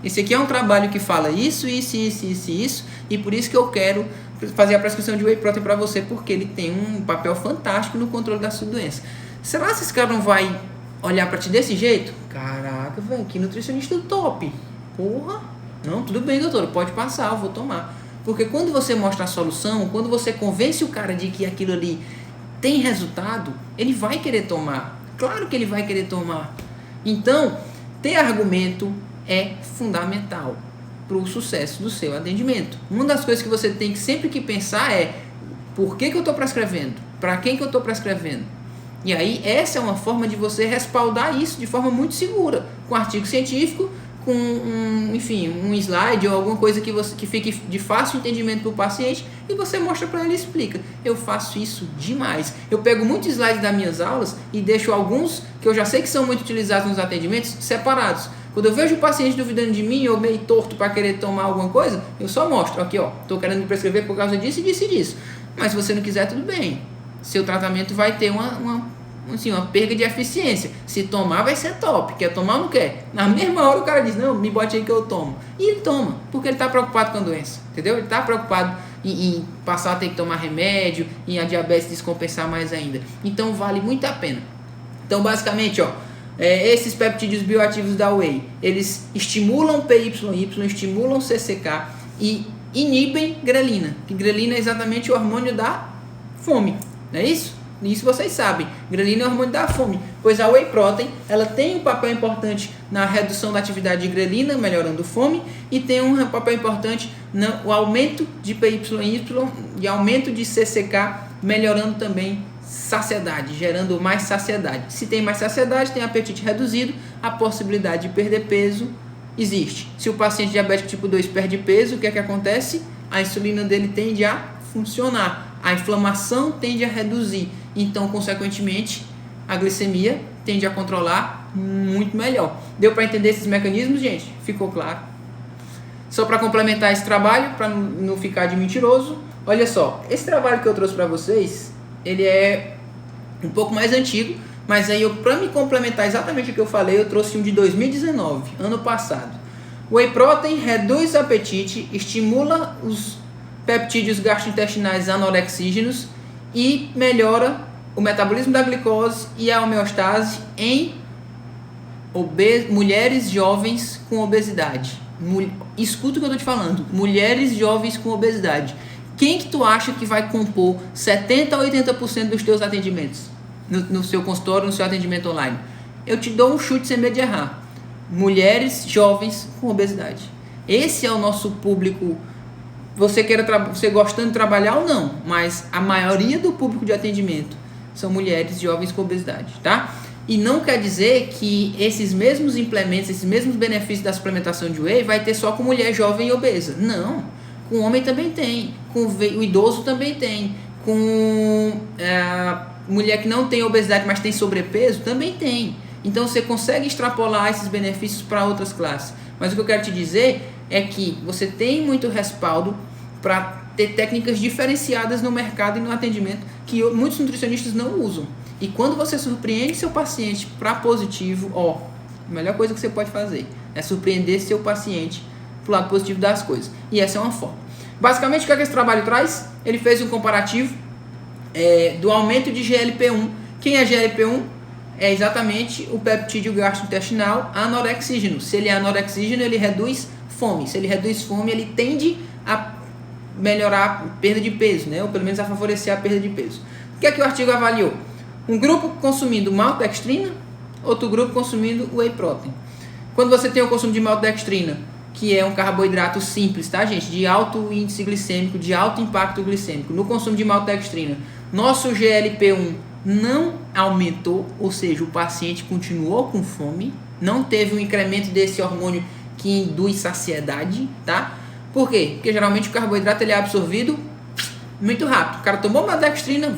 Esse aqui é um trabalho que fala isso, e por isso que eu quero fazer a prescrição de whey protein para você, porque ele tem um papel fantástico no controle da sua doença. Será que esse cara não vai olhar para ti desse jeito? Caraca, velho, que nutricionista top. Porra. Não, tudo bem, doutor, pode passar, eu vou tomar. Porque quando você mostra a solução, quando você convence o cara de que aquilo ali tem resultado, ele vai querer tomar. Claro que ele vai querer tomar. Então, ter argumento é fundamental para o sucesso do seu atendimento. Uma das coisas que você tem que sempre que pensar é: por que eu estou prescrevendo? Para quem que eu estou prescrevendo? E aí, essa é uma forma de você respaldar isso de forma muito segura, com artigo científico, com um slide ou alguma coisa que fique de fácil entendimento para o paciente, e você mostra para ele e explica. Eu faço isso demais. Eu pego muitos slides das minhas aulas e deixo alguns que eu já sei que são muito utilizados nos atendimentos separados. Quando eu vejo o paciente duvidando de mim ou meio torto para querer tomar alguma coisa, eu só mostro: aqui, ó, estou querendo me prescrever por causa disso e disso e disso. Mas se você não quiser, tudo bem. Seu tratamento vai ter uma perda de eficiência. Se tomar, vai ser top. Quer tomar ou não quer? Na mesma hora o cara diz: não, me bote aí que eu tomo. E ele toma, porque ele está preocupado com a doença. Entendeu? Ele está preocupado em passar a ter que tomar remédio, em a diabetes descompensar mais ainda. Então vale muito a pena. Então basicamente, ó, esses peptídeos bioativos da whey, eles estimulam PYY, estimulam CCK e inibem grelina. Que grelina é exatamente o hormônio da fome. Não é isso? Isso vocês sabem. Grelina é o hormônio da fome. Pois a whey protein, ela tem um papel importante na redução da atividade de grelina, melhorando fome, e tem um papel importante no aumento de PYY e aumento de CCK, melhorando também saciedade, gerando mais saciedade. Se tem mais saciedade, tem apetite reduzido, a possibilidade de perder peso existe. Se o paciente diabético tipo 2 perde peso, o que é que acontece? A insulina dele tende a funcionar. A inflamação tende a reduzir, então, consequentemente, a glicemia tende a controlar muito melhor. Deu para entender esses mecanismos, gente? Ficou claro? Só para complementar esse trabalho, para não ficar de mentiroso, olha só, esse trabalho que eu trouxe para vocês, ele é um pouco mais antigo, mas aí para me complementar exatamente o que eu falei, eu trouxe um de 2019, ano passado. O whey protein reduz o apetite, estimula os peptídeos gastrointestinais anorexígenos e melhora o metabolismo da glicose e a homeostase em mulheres jovens com obesidade. Escuta o que eu estou te falando. Mulheres jovens com obesidade. Quem que tu acha que vai compor 70 a 80% dos teus atendimentos no seu consultório, no seu atendimento online? Eu te dou um chute sem medo de errar. Mulheres jovens com obesidade. Esse é o nosso público. Você gostando de trabalhar ou não, mas a maioria do público de atendimento são mulheres jovens com obesidade, tá? E não quer dizer que esses mesmos implementos, esses mesmos benefícios da suplementação de whey vai ter só com mulher jovem e obesa. Não. Com homem também tem, com o idoso também tem, com mulher que não tem obesidade, mas tem sobrepeso, também tem. Então você consegue extrapolar esses benefícios para outras classes. Mas o que eu quero te dizer é que você tem muito respaldo para ter técnicas diferenciadas no mercado e no atendimento que muitos nutricionistas não usam. E quando você surpreende seu paciente para positivo, a melhor coisa que você pode fazer é surpreender seu paciente para o lado positivo das coisas. E essa é uma forma. Basicamente, o que esse trabalho traz? Ele fez um comparativo do aumento de GLP-1. Quem é GLP-1? É exatamente o peptídeo gastrointestinal anorexígeno. Se ele é anorexígeno, ele reduz fome. Se ele reduz fome, ele tende a melhorar a perda de peso, né? Ou pelo menos a favorecer a perda de peso. O que é que o artigo avaliou? Um grupo consumindo maltodextrina, outro grupo consumindo whey protein. Quando você tem o consumo de maltodextrina, que é um carboidrato simples, tá, gente? De alto índice glicêmico, de alto impacto glicêmico. No consumo de maltodextrina, nosso GLP-1 não aumentou, ou seja, o paciente continuou com fome, não teve um incremento desse hormônio que induz saciedade, tá? Por quê? Porque geralmente o carboidrato ele é absorvido muito rápido. O cara tomou maltodextrina,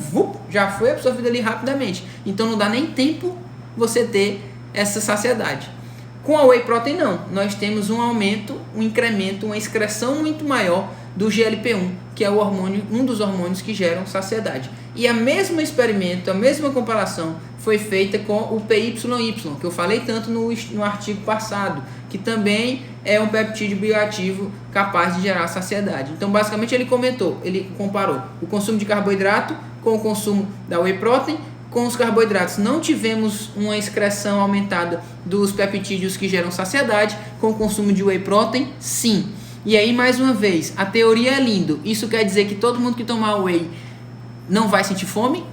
já foi absorvido ali rapidamente. Então não dá nem tempo você ter essa saciedade. Com a whey protein não, nós temos um aumento, um incremento, uma excreção muito maior do GLP-1, que é o hormônio, um dos hormônios que geram saciedade. E a mesma experimento, a mesma comparação foi feita com o PYY, que eu falei tanto no artigo passado, que também é um peptídeo bioativo capaz de gerar saciedade. Então, basicamente, ele comparou o consumo de carboidrato com o consumo da whey protein. Com os carboidratos não tivemos uma excreção aumentada dos peptídeos que geram saciedade. Com o consumo de whey protein, sim. E aí, mais uma vez, a teoria é lindo. Isso quer dizer que todo mundo que tomar whey não vai sentir fome?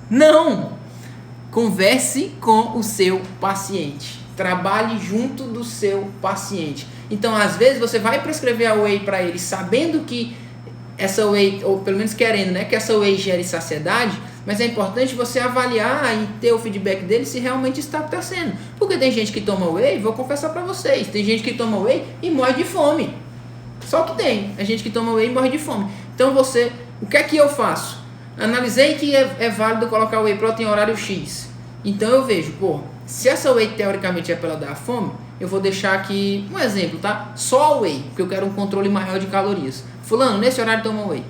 Não! Converse com o seu paciente. Trabalhe junto do seu paciente. Então, às vezes, você vai prescrever a whey para ele sabendo que essa whey, ou pelo menos querendo, né, que essa whey gere saciedade, mas é importante você avaliar e ter o feedback dele se realmente está acontecendo. Porque tem gente que toma whey, vou confessar para vocês, tem gente que toma whey e morre de fome. Só que tem gente que toma whey e morre de fome. Então o que é que eu faço? Analisei que é válido colocar o whey protein em horário X. Então eu vejo, se essa whey teoricamente é para ela dar fome, eu vou deixar aqui um exemplo, tá? Só a whey, porque eu quero um controle maior de calorias. Fulano, nesse horário toma whey.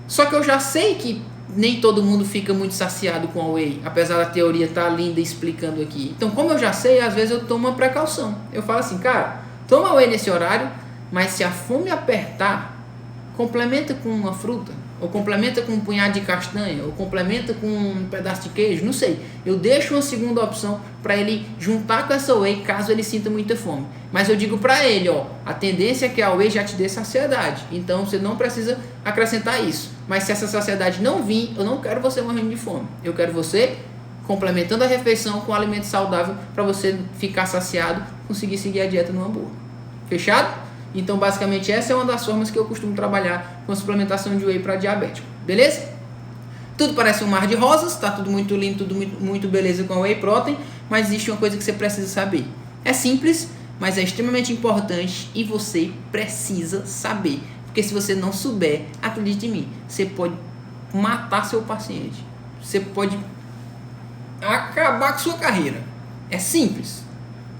Só que eu já sei que nem todo mundo fica muito saciado com a whey, apesar da teoria estar linda explicando aqui. Então, como eu já sei, às vezes eu tomo uma precaução. Eu falo assim, cara, toma whey nesse horário, mas se a fome apertar, complementa com uma fruta, ou complementa com um punhado de castanha, ou complementa com um pedaço de queijo, não sei. Eu deixo uma segunda opção para ele juntar com essa whey, caso ele sinta muita fome. Mas eu digo para ele, a tendência é que a whey já te dê saciedade. Então você não precisa acrescentar isso. Mas se essa saciedade não vir, eu não quero você morrendo de fome. Eu quero você complementando a refeição com um alimento saudável para você ficar saciado, conseguir seguir a dieta numa boa. Fechado? Então, basicamente, essa é uma das formas que eu costumo trabalhar com a suplementação de whey para diabético. Beleza? Tudo parece um mar de rosas, tá tudo muito lindo, tudo muito beleza com a whey protein, mas existe uma coisa que você precisa saber. É simples, mas é extremamente importante e você precisa saber. Porque se você não souber, acredite em mim, você pode matar seu paciente. Você pode acabar com sua carreira. É simples,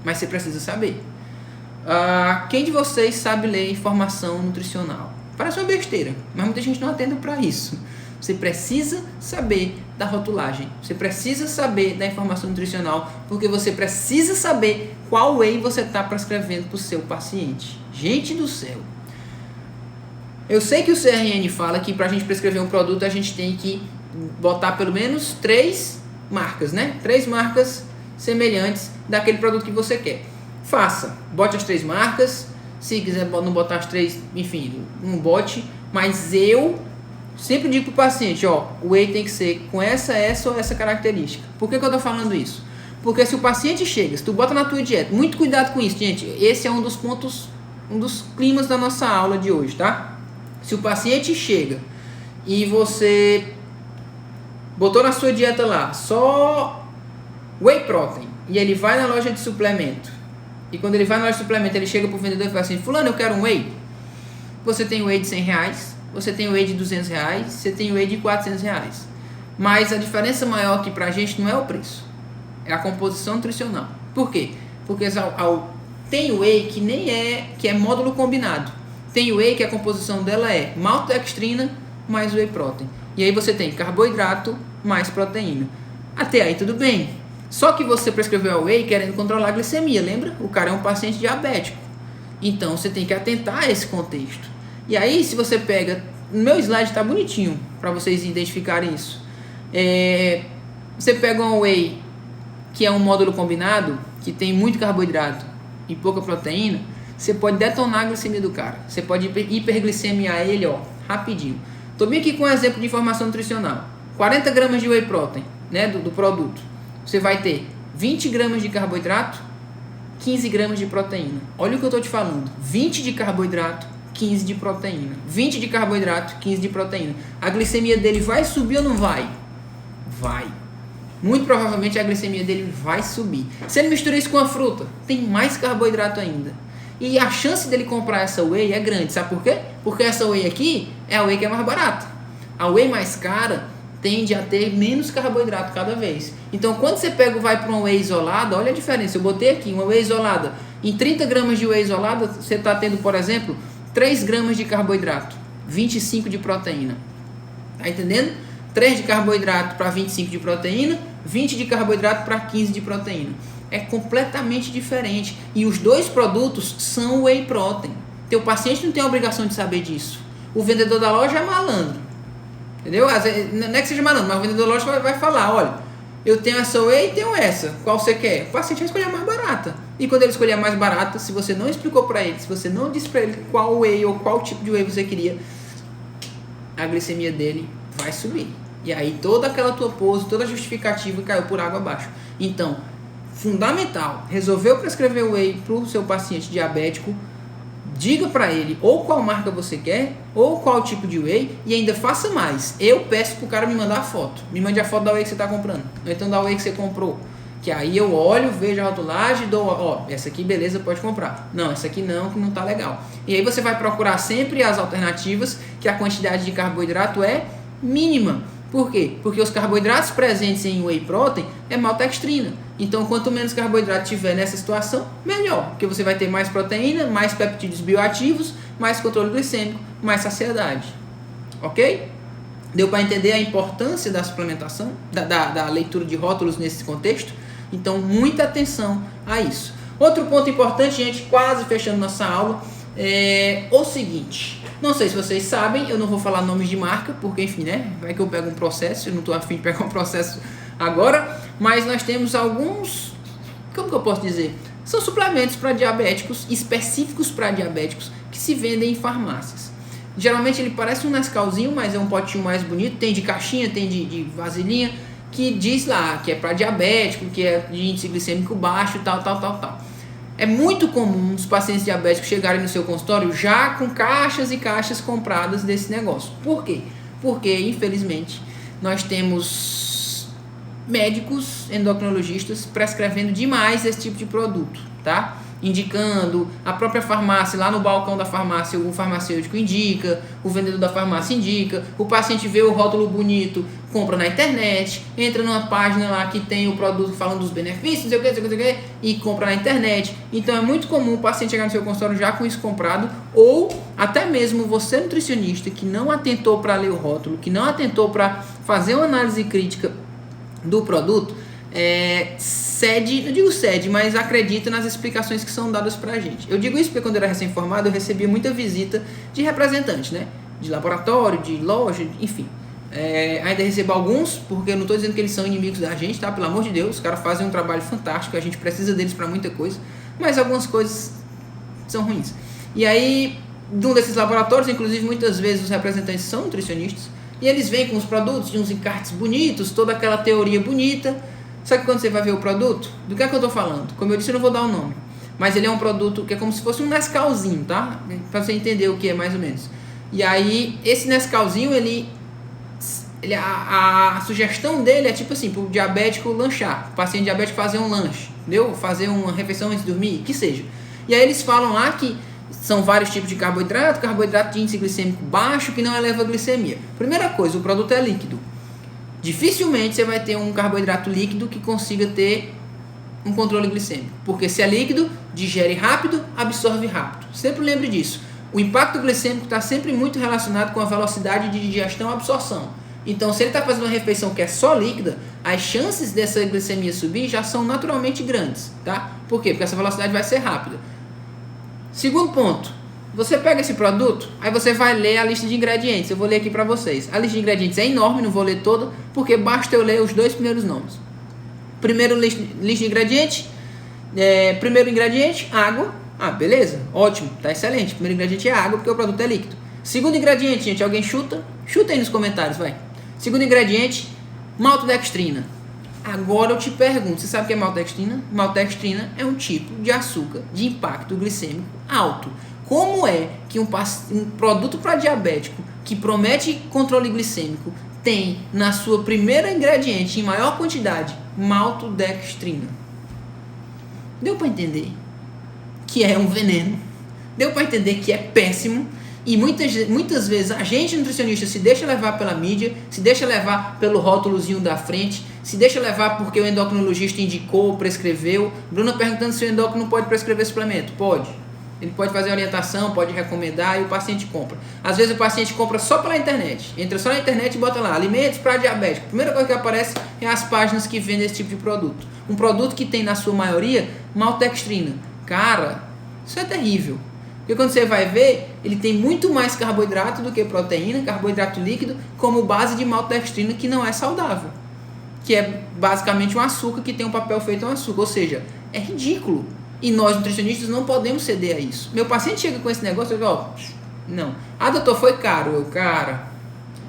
mas você precisa saber. Quem de vocês sabe ler informação nutricional? Parece uma besteira, mas muita gente não atende para isso. Você precisa saber da rotulagem, você precisa saber da informação nutricional, porque você precisa saber qual whey você está prescrevendo para o seu paciente. Gente do céu! Eu sei que o CRN fala que para a gente prescrever um produto a gente tem que botar pelo menos 3 marcas, né? 3 marcas semelhantes daquele produto que você quer. Faça, bote as 3 marcas, se quiser não botar as 3, enfim, não bote, Mas eu sempre digo para o paciente, ó, o whey tem que ser com essa ou essa característica. Por que eu estou falando isso? Porque se o paciente chega, se tu bota na tua dieta, muito cuidado com isso, gente. Esse é um dos pontos, um dos climas da nossa aula de hoje, tá? Se o paciente chega e você botou na sua dieta lá só whey protein e ele vai na loja de suplemento e quando ele vai na loja de suplemento ele chega pro vendedor e fala assim, fulano, eu quero um whey. Você tem whey de R$100, você tem whey de R$200, você tem whey de R$400. Mas a diferença maior aqui pra gente não é o preço, é a composição nutricional. Por quê? Porque tem whey que é módulo combinado. Tem whey que a composição dela é maltodextrina mais whey protein. E aí você tem carboidrato mais proteína. Até aí tudo bem. Só que você prescreveu a whey querendo controlar a glicemia, lembra? O cara é um paciente diabético. Então você tem que atentar a esse contexto. E aí se você pega... No meu slide está bonitinho para vocês identificarem isso. Você pega uma whey que é um módulo combinado, que tem muito carboidrato e pouca proteína, você pode detonar a glicemia do cara. Você pode hiperglicemiar ele, ó, rapidinho. Tô bem aqui com um exemplo de informação nutricional. 40 gramas de whey protein, né, do produto. Você vai ter 20 gramas de carboidrato, 15 gramas de proteína. Olha o que eu tô te falando. 20 de carboidrato, 15 de proteína. 20 de carboidrato, 15 de proteína. A glicemia dele vai subir ou não vai? Vai. Muito provavelmente a glicemia dele vai subir. Se ele mistura isso com a fruta, tem mais carboidrato ainda. E a chance dele comprar essa whey é grande. Sabe por quê? Porque essa whey aqui é a whey que é mais barata. A whey mais cara tende a ter menos carboidrato cada vez. Então quando você vai para uma whey isolada, olha a diferença. Eu botei aqui uma whey isolada. Em 30 gramas de whey isolada, você está tendo, por exemplo, 3 gramas de carboidrato, 25 de proteína. Tá entendendo? 3 de carboidrato para 25 de proteína, 20 de carboidrato para 15 de proteína. É completamente diferente. E os dois produtos são whey protein. Teu paciente não tem a obrigação de saber disso. O vendedor da loja é malandro. Entendeu? Não é que seja malandro, mas o vendedor da loja vai falar, olha, eu tenho essa whey e tenho essa. Qual você quer? O paciente vai escolher a mais barata. E quando ele escolher a mais barata, se você não explicou para ele, se você não disse para ele qual whey ou qual tipo de whey você queria, a glicemia dele vai subir. E aí toda aquela tua pose, toda a justificativa caiu por água abaixo. Então, fundamental, resolveu prescrever whey para o seu paciente diabético, diga para ele ou qual marca você quer, ou qual tipo de whey, e ainda faça mais. Eu peço pro cara me mandar a foto. Me mande a foto da whey que você está comprando, ou então da whey que você comprou. Que aí eu olho, vejo a rotulagem, dou, ó, essa aqui beleza, pode comprar. Não, essa aqui não, que não tá legal. E aí você vai procurar sempre as alternativas que a quantidade de carboidrato é mínima. Por quê? Porque os carboidratos presentes em whey protein é maltodextrina. Então, quanto menos carboidrato tiver nessa situação, melhor. Porque você vai ter mais proteína, mais peptídeos bioativos, mais controle glicêmico, mais saciedade. Ok? Deu para entender a importância da suplementação, da leitura de rótulos nesse contexto? Então, muita atenção a isso. Outro ponto importante, gente, quase fechando nossa aula, é o seguinte. Não sei se vocês sabem, eu não vou falar nomes de marca, porque enfim, né? Vai que eu pego um processo, eu não estou afim de pegar um processo agora, mas nós temos alguns, como que eu posso dizer? São suplementos para diabéticos, específicos para diabéticos, que se vendem em farmácias. Geralmente ele parece um Nescauzinho, mas é um potinho mais bonito, tem de caixinha, tem de vasilhinha, que diz lá que é para diabético, que é de índice glicêmico baixo, tal. É muito comum os pacientes diabéticos chegarem no seu consultório já com caixas e caixas compradas desse negócio. Por quê? Porque, infelizmente, nós temos médicos endocrinologistas prescrevendo demais esse tipo de produto, tá? Indicando, a própria farmácia, lá no balcão da farmácia, o farmacêutico indica, o vendedor da farmácia indica, o paciente vê o rótulo bonito, compra na internet, entra numa página lá que tem o produto falando dos benefícios, não sei o que, e compra na internet. Então é muito comum o paciente chegar no seu consultório já com isso comprado, ou até mesmo você nutricionista que não atentou para ler o rótulo, que não atentou para fazer uma análise crítica do produto, mas acredita nas explicações que são dadas pra gente. Eu digo isso porque quando eu era recém-formado eu recebia muita visita de representantes, né? De laboratório, de loja, enfim. Ainda recebo alguns, porque eu não estou dizendo que eles são inimigos da gente, tá? Pelo amor de Deus, os caras fazem um trabalho fantástico, a gente precisa deles para muita coisa, mas algumas coisas são ruins. E aí de um desses laboratórios, inclusive muitas vezes os representantes são nutricionistas, e eles vêm com os produtos de uns encartes bonitos, toda aquela teoria bonita. Só que quando você vai ver o produto, do que é que eu estou falando? Como eu disse, eu não vou dar o nome, mas ele é um produto que é como se fosse um Nescauzinho, tá? Para você entender o que é mais ou menos. E aí, esse Nescauzinho, a sugestão dele é tipo assim, para o diabético lanchar, o paciente diabético fazer um lanche, entendeu? Fazer uma refeição antes de dormir, que seja. E aí eles falam lá que são vários tipos de carboidrato de índice glicêmico baixo que não eleva a glicemia. Primeira coisa, o produto é líquido. Dificilmente você vai ter um carboidrato líquido que consiga ter um controle glicêmico. Porque se é líquido, digere rápido, absorve rápido. Sempre lembre disso. O impacto glicêmico está sempre muito relacionado com a velocidade de digestão e absorção. Então, se ele está fazendo uma refeição que é só líquida, as chances dessa glicemia subir já são naturalmente grandes, tá? Por quê? Porque essa velocidade vai ser rápida. Segundo ponto, você pega esse produto, aí você vai ler a lista de ingredientes. Eu vou ler aqui para vocês. A lista de ingredientes é enorme, não vou ler toda, porque basta eu ler os 2 primeiros nomes. Primeiro lista de ingredientes, primeiro ingrediente, água. Ah, beleza, ótimo, tá excelente. Primeiro ingrediente é água, porque o produto é líquido. Segundo ingrediente, gente, alguém chuta? Chuta aí nos comentários, vai. Segundo ingrediente, maltodextrina. Agora eu te pergunto, você sabe o que é maltodextrina? Maltodextrina é um tipo de açúcar de impacto glicêmico alto. Como é que um produto para diabético que promete controle glicêmico tem na sua primeira ingrediente, em maior quantidade, maltodextrina? Deu para entender que é um veneno? Deu para entender que é péssimo? E muitas vezes a gente, nutricionista, se deixa levar pela mídia, se deixa levar pelo rótulozinho da frente, se deixa levar porque o endocrinologista indicou, prescreveu. Bruna perguntando se o endócrino pode prescrever suplemento. Pode. Ele pode fazer orientação, pode recomendar e o paciente compra. Às vezes o paciente compra só pela internet. Entra só na internet e bota lá, alimentos para diabético. A primeira coisa que aparece é as páginas que vendem esse tipo de produto. Um produto que tem na sua maioria maltodextrina. Cara, isso é terrível. Porque quando você vai ver, ele tem muito mais carboidrato do que proteína, carboidrato líquido, como base de maltodextrina, que não é saudável. Que é basicamente um açúcar que tem um papel feito em açúcar. Ou seja, é ridículo. E nós, nutricionistas, não podemos ceder a isso. Meu paciente chega com esse negócio e fala, não. Ah, doutor, foi caro. Cara,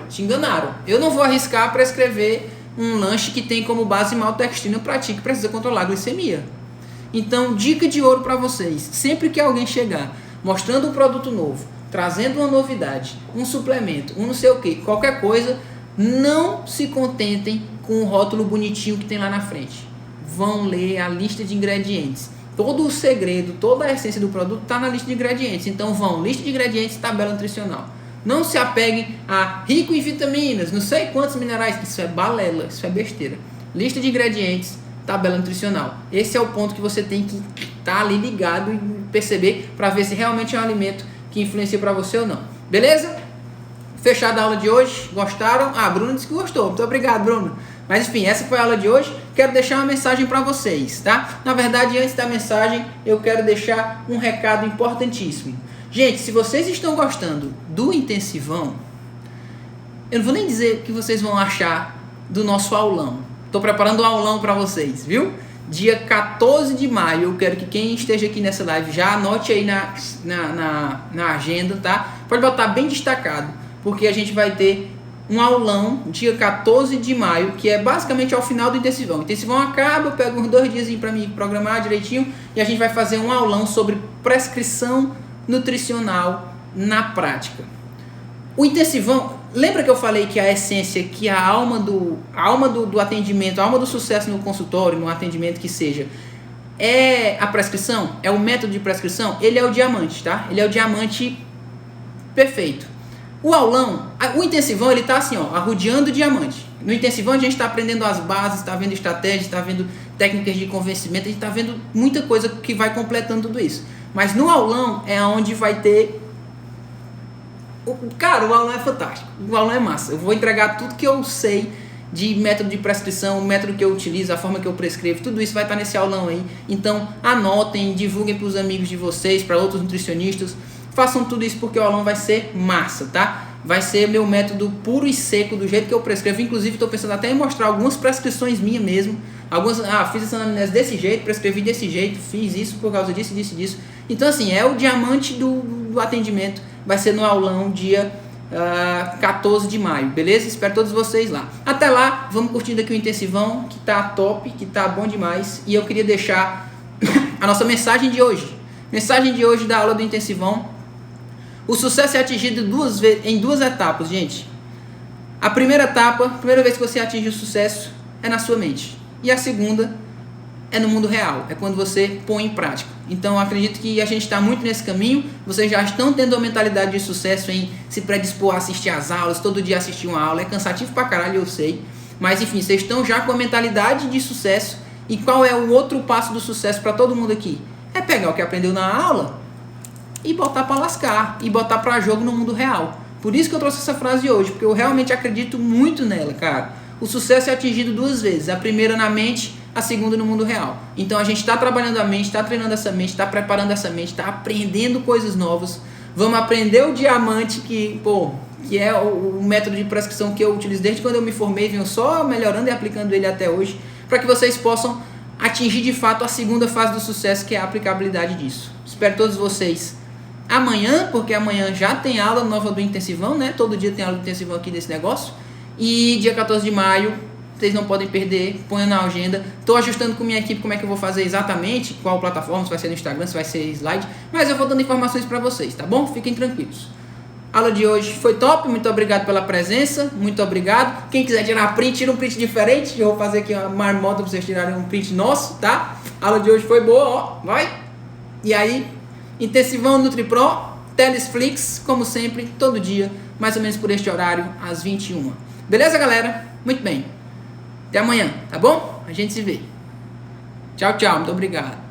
te enganaram. Eu não vou arriscar prescrever um lanche que tem como base maltodextrina para ti, que precisa controlar a glicemia. Então, dica de ouro para vocês. Sempre que alguém chegar mostrando um produto novo, trazendo uma novidade, um suplemento, um não sei o que, qualquer coisa, não se contentem com o rótulo bonitinho que tem lá na frente. Vão ler a lista de ingredientes. Todo o segredo, toda a essência do produto está na lista de ingredientes. Então vão, lista de ingredientes, tabela nutricional. Não se apeguem a rico em vitaminas, não sei quantos minerais. Isso é balela, isso é besteira. Lista de ingredientes, tabela nutricional. Esse é o ponto que você tem que estar ali ligado e perceber para ver se realmente é um alimento que influencia para você ou não. Beleza? Fechada a aula de hoje. Gostaram? Ah, Bruno disse que gostou. Muito obrigado, Bruno. Mas enfim, essa foi a aula de hoje. Quero deixar uma mensagem para vocês, tá? Na verdade, antes da mensagem, eu quero deixar um recado importantíssimo. Gente, se vocês estão gostando do intensivão, eu não vou nem dizer o que vocês vão achar do nosso aulão. Estou preparando um aulão para vocês, viu? Dia 14 de maio, eu quero que quem esteja aqui nessa live já anote aí na agenda, tá? Pode botar bem destacado, porque a gente vai ter um aulão dia 14 de maio, que é basicamente ao final do intensivão. O intensivão acaba, eu pego uns 2 dias para me programar direitinho e a gente vai fazer um aulão sobre prescrição nutricional na prática. O intensivão, lembra que eu falei que a essência, que a alma do atendimento, a alma do sucesso no consultório, no atendimento que seja, é a prescrição, é o método de prescrição? Ele é o diamante, tá? Ele é o diamante perfeito. O aulão, o intensivão, ele tá assim, ó, arrodeando o diamante. No intensivão a gente está aprendendo as bases, está vendo estratégias, está vendo técnicas de convencimento, a gente está vendo muita coisa que vai completando tudo isso. Mas no aulão é onde vai ter... Cara, o aulão é fantástico, o aulão é massa. Eu vou entregar tudo que eu sei de método de prescrição, o método que eu utilizo, a forma que eu prescrevo, tudo isso vai estar nesse aulão aí. Então anotem, divulguem para os amigos de vocês, para outros nutricionistas. Façam tudo isso porque o aulão vai ser massa, tá? Vai ser meu método puro e seco, do jeito que eu prescrevo. Inclusive, estou pensando até em mostrar algumas prescrições minhas mesmo. Fiz essa anamnese desse jeito, prescrevi desse jeito, fiz isso por causa disso. Então, assim, é o diamante do atendimento. vai ser no aulão dia 14 de maio, beleza? Espero todos vocês lá. Até lá, vamos curtindo aqui o intensivão, que tá top, que tá bom demais. E eu queria deixar a nossa mensagem de hoje. Mensagem de hoje da aula do intensivão. O sucesso é atingido em duas etapas, gente. A primeira etapa, a primeira vez que você atinge o sucesso é na sua mente. E a segunda é no mundo real, é quando você põe em prática. Então eu acredito que a gente está muito nesse caminho. Vocês já estão tendo a mentalidade de sucesso em se predispor a assistir às aulas, todo dia assistir uma aula. É cansativo pra caralho, eu sei. Mas enfim, vocês estão já com a mentalidade de sucesso. E qual é o outro passo do sucesso para todo mundo aqui? É pegar o que aprendeu na aula e botar para lascar, e botar para jogo no mundo real. Por isso que eu trouxe essa frase hoje, porque eu realmente acredito muito nela, cara. O sucesso é atingido duas vezes, a primeira na mente, a segunda no mundo real. Então a gente está trabalhando a mente, está treinando essa mente, está preparando essa mente, está aprendendo coisas novas. Vamos aprender o diamante, que é o método de prescrição que eu utilizo desde quando eu me formei, venho só melhorando e aplicando ele até hoje, para que vocês possam atingir de fato a segunda fase do sucesso, que é a aplicabilidade disso. Espero todos vocês amanhã, porque amanhã já tem aula nova do intensivão, né? Todo dia tem aula do intensivão aqui desse negócio. E dia 14 de maio, vocês não podem perder, ponham na agenda. Estou ajustando com minha equipe como é que eu vou fazer exatamente, qual plataforma, se vai ser no Instagram, se vai ser slide, mas eu vou dando informações para vocês, tá bom? Fiquem tranquilos. A aula de hoje foi top, muito obrigado pela presença, muito obrigado. Quem quiser tirar print, tira um print diferente, eu vou fazer aqui uma marmota para vocês tirarem um print nosso, tá? A aula de hoje foi boa, ó, vai! E aí, intensivão NutriPro, Telesflix, como sempre, todo dia, mais ou menos por este horário, às 21h. Beleza, galera? Muito bem. Até amanhã, tá bom? A gente se vê. Tchau, tchau. Muito obrigado.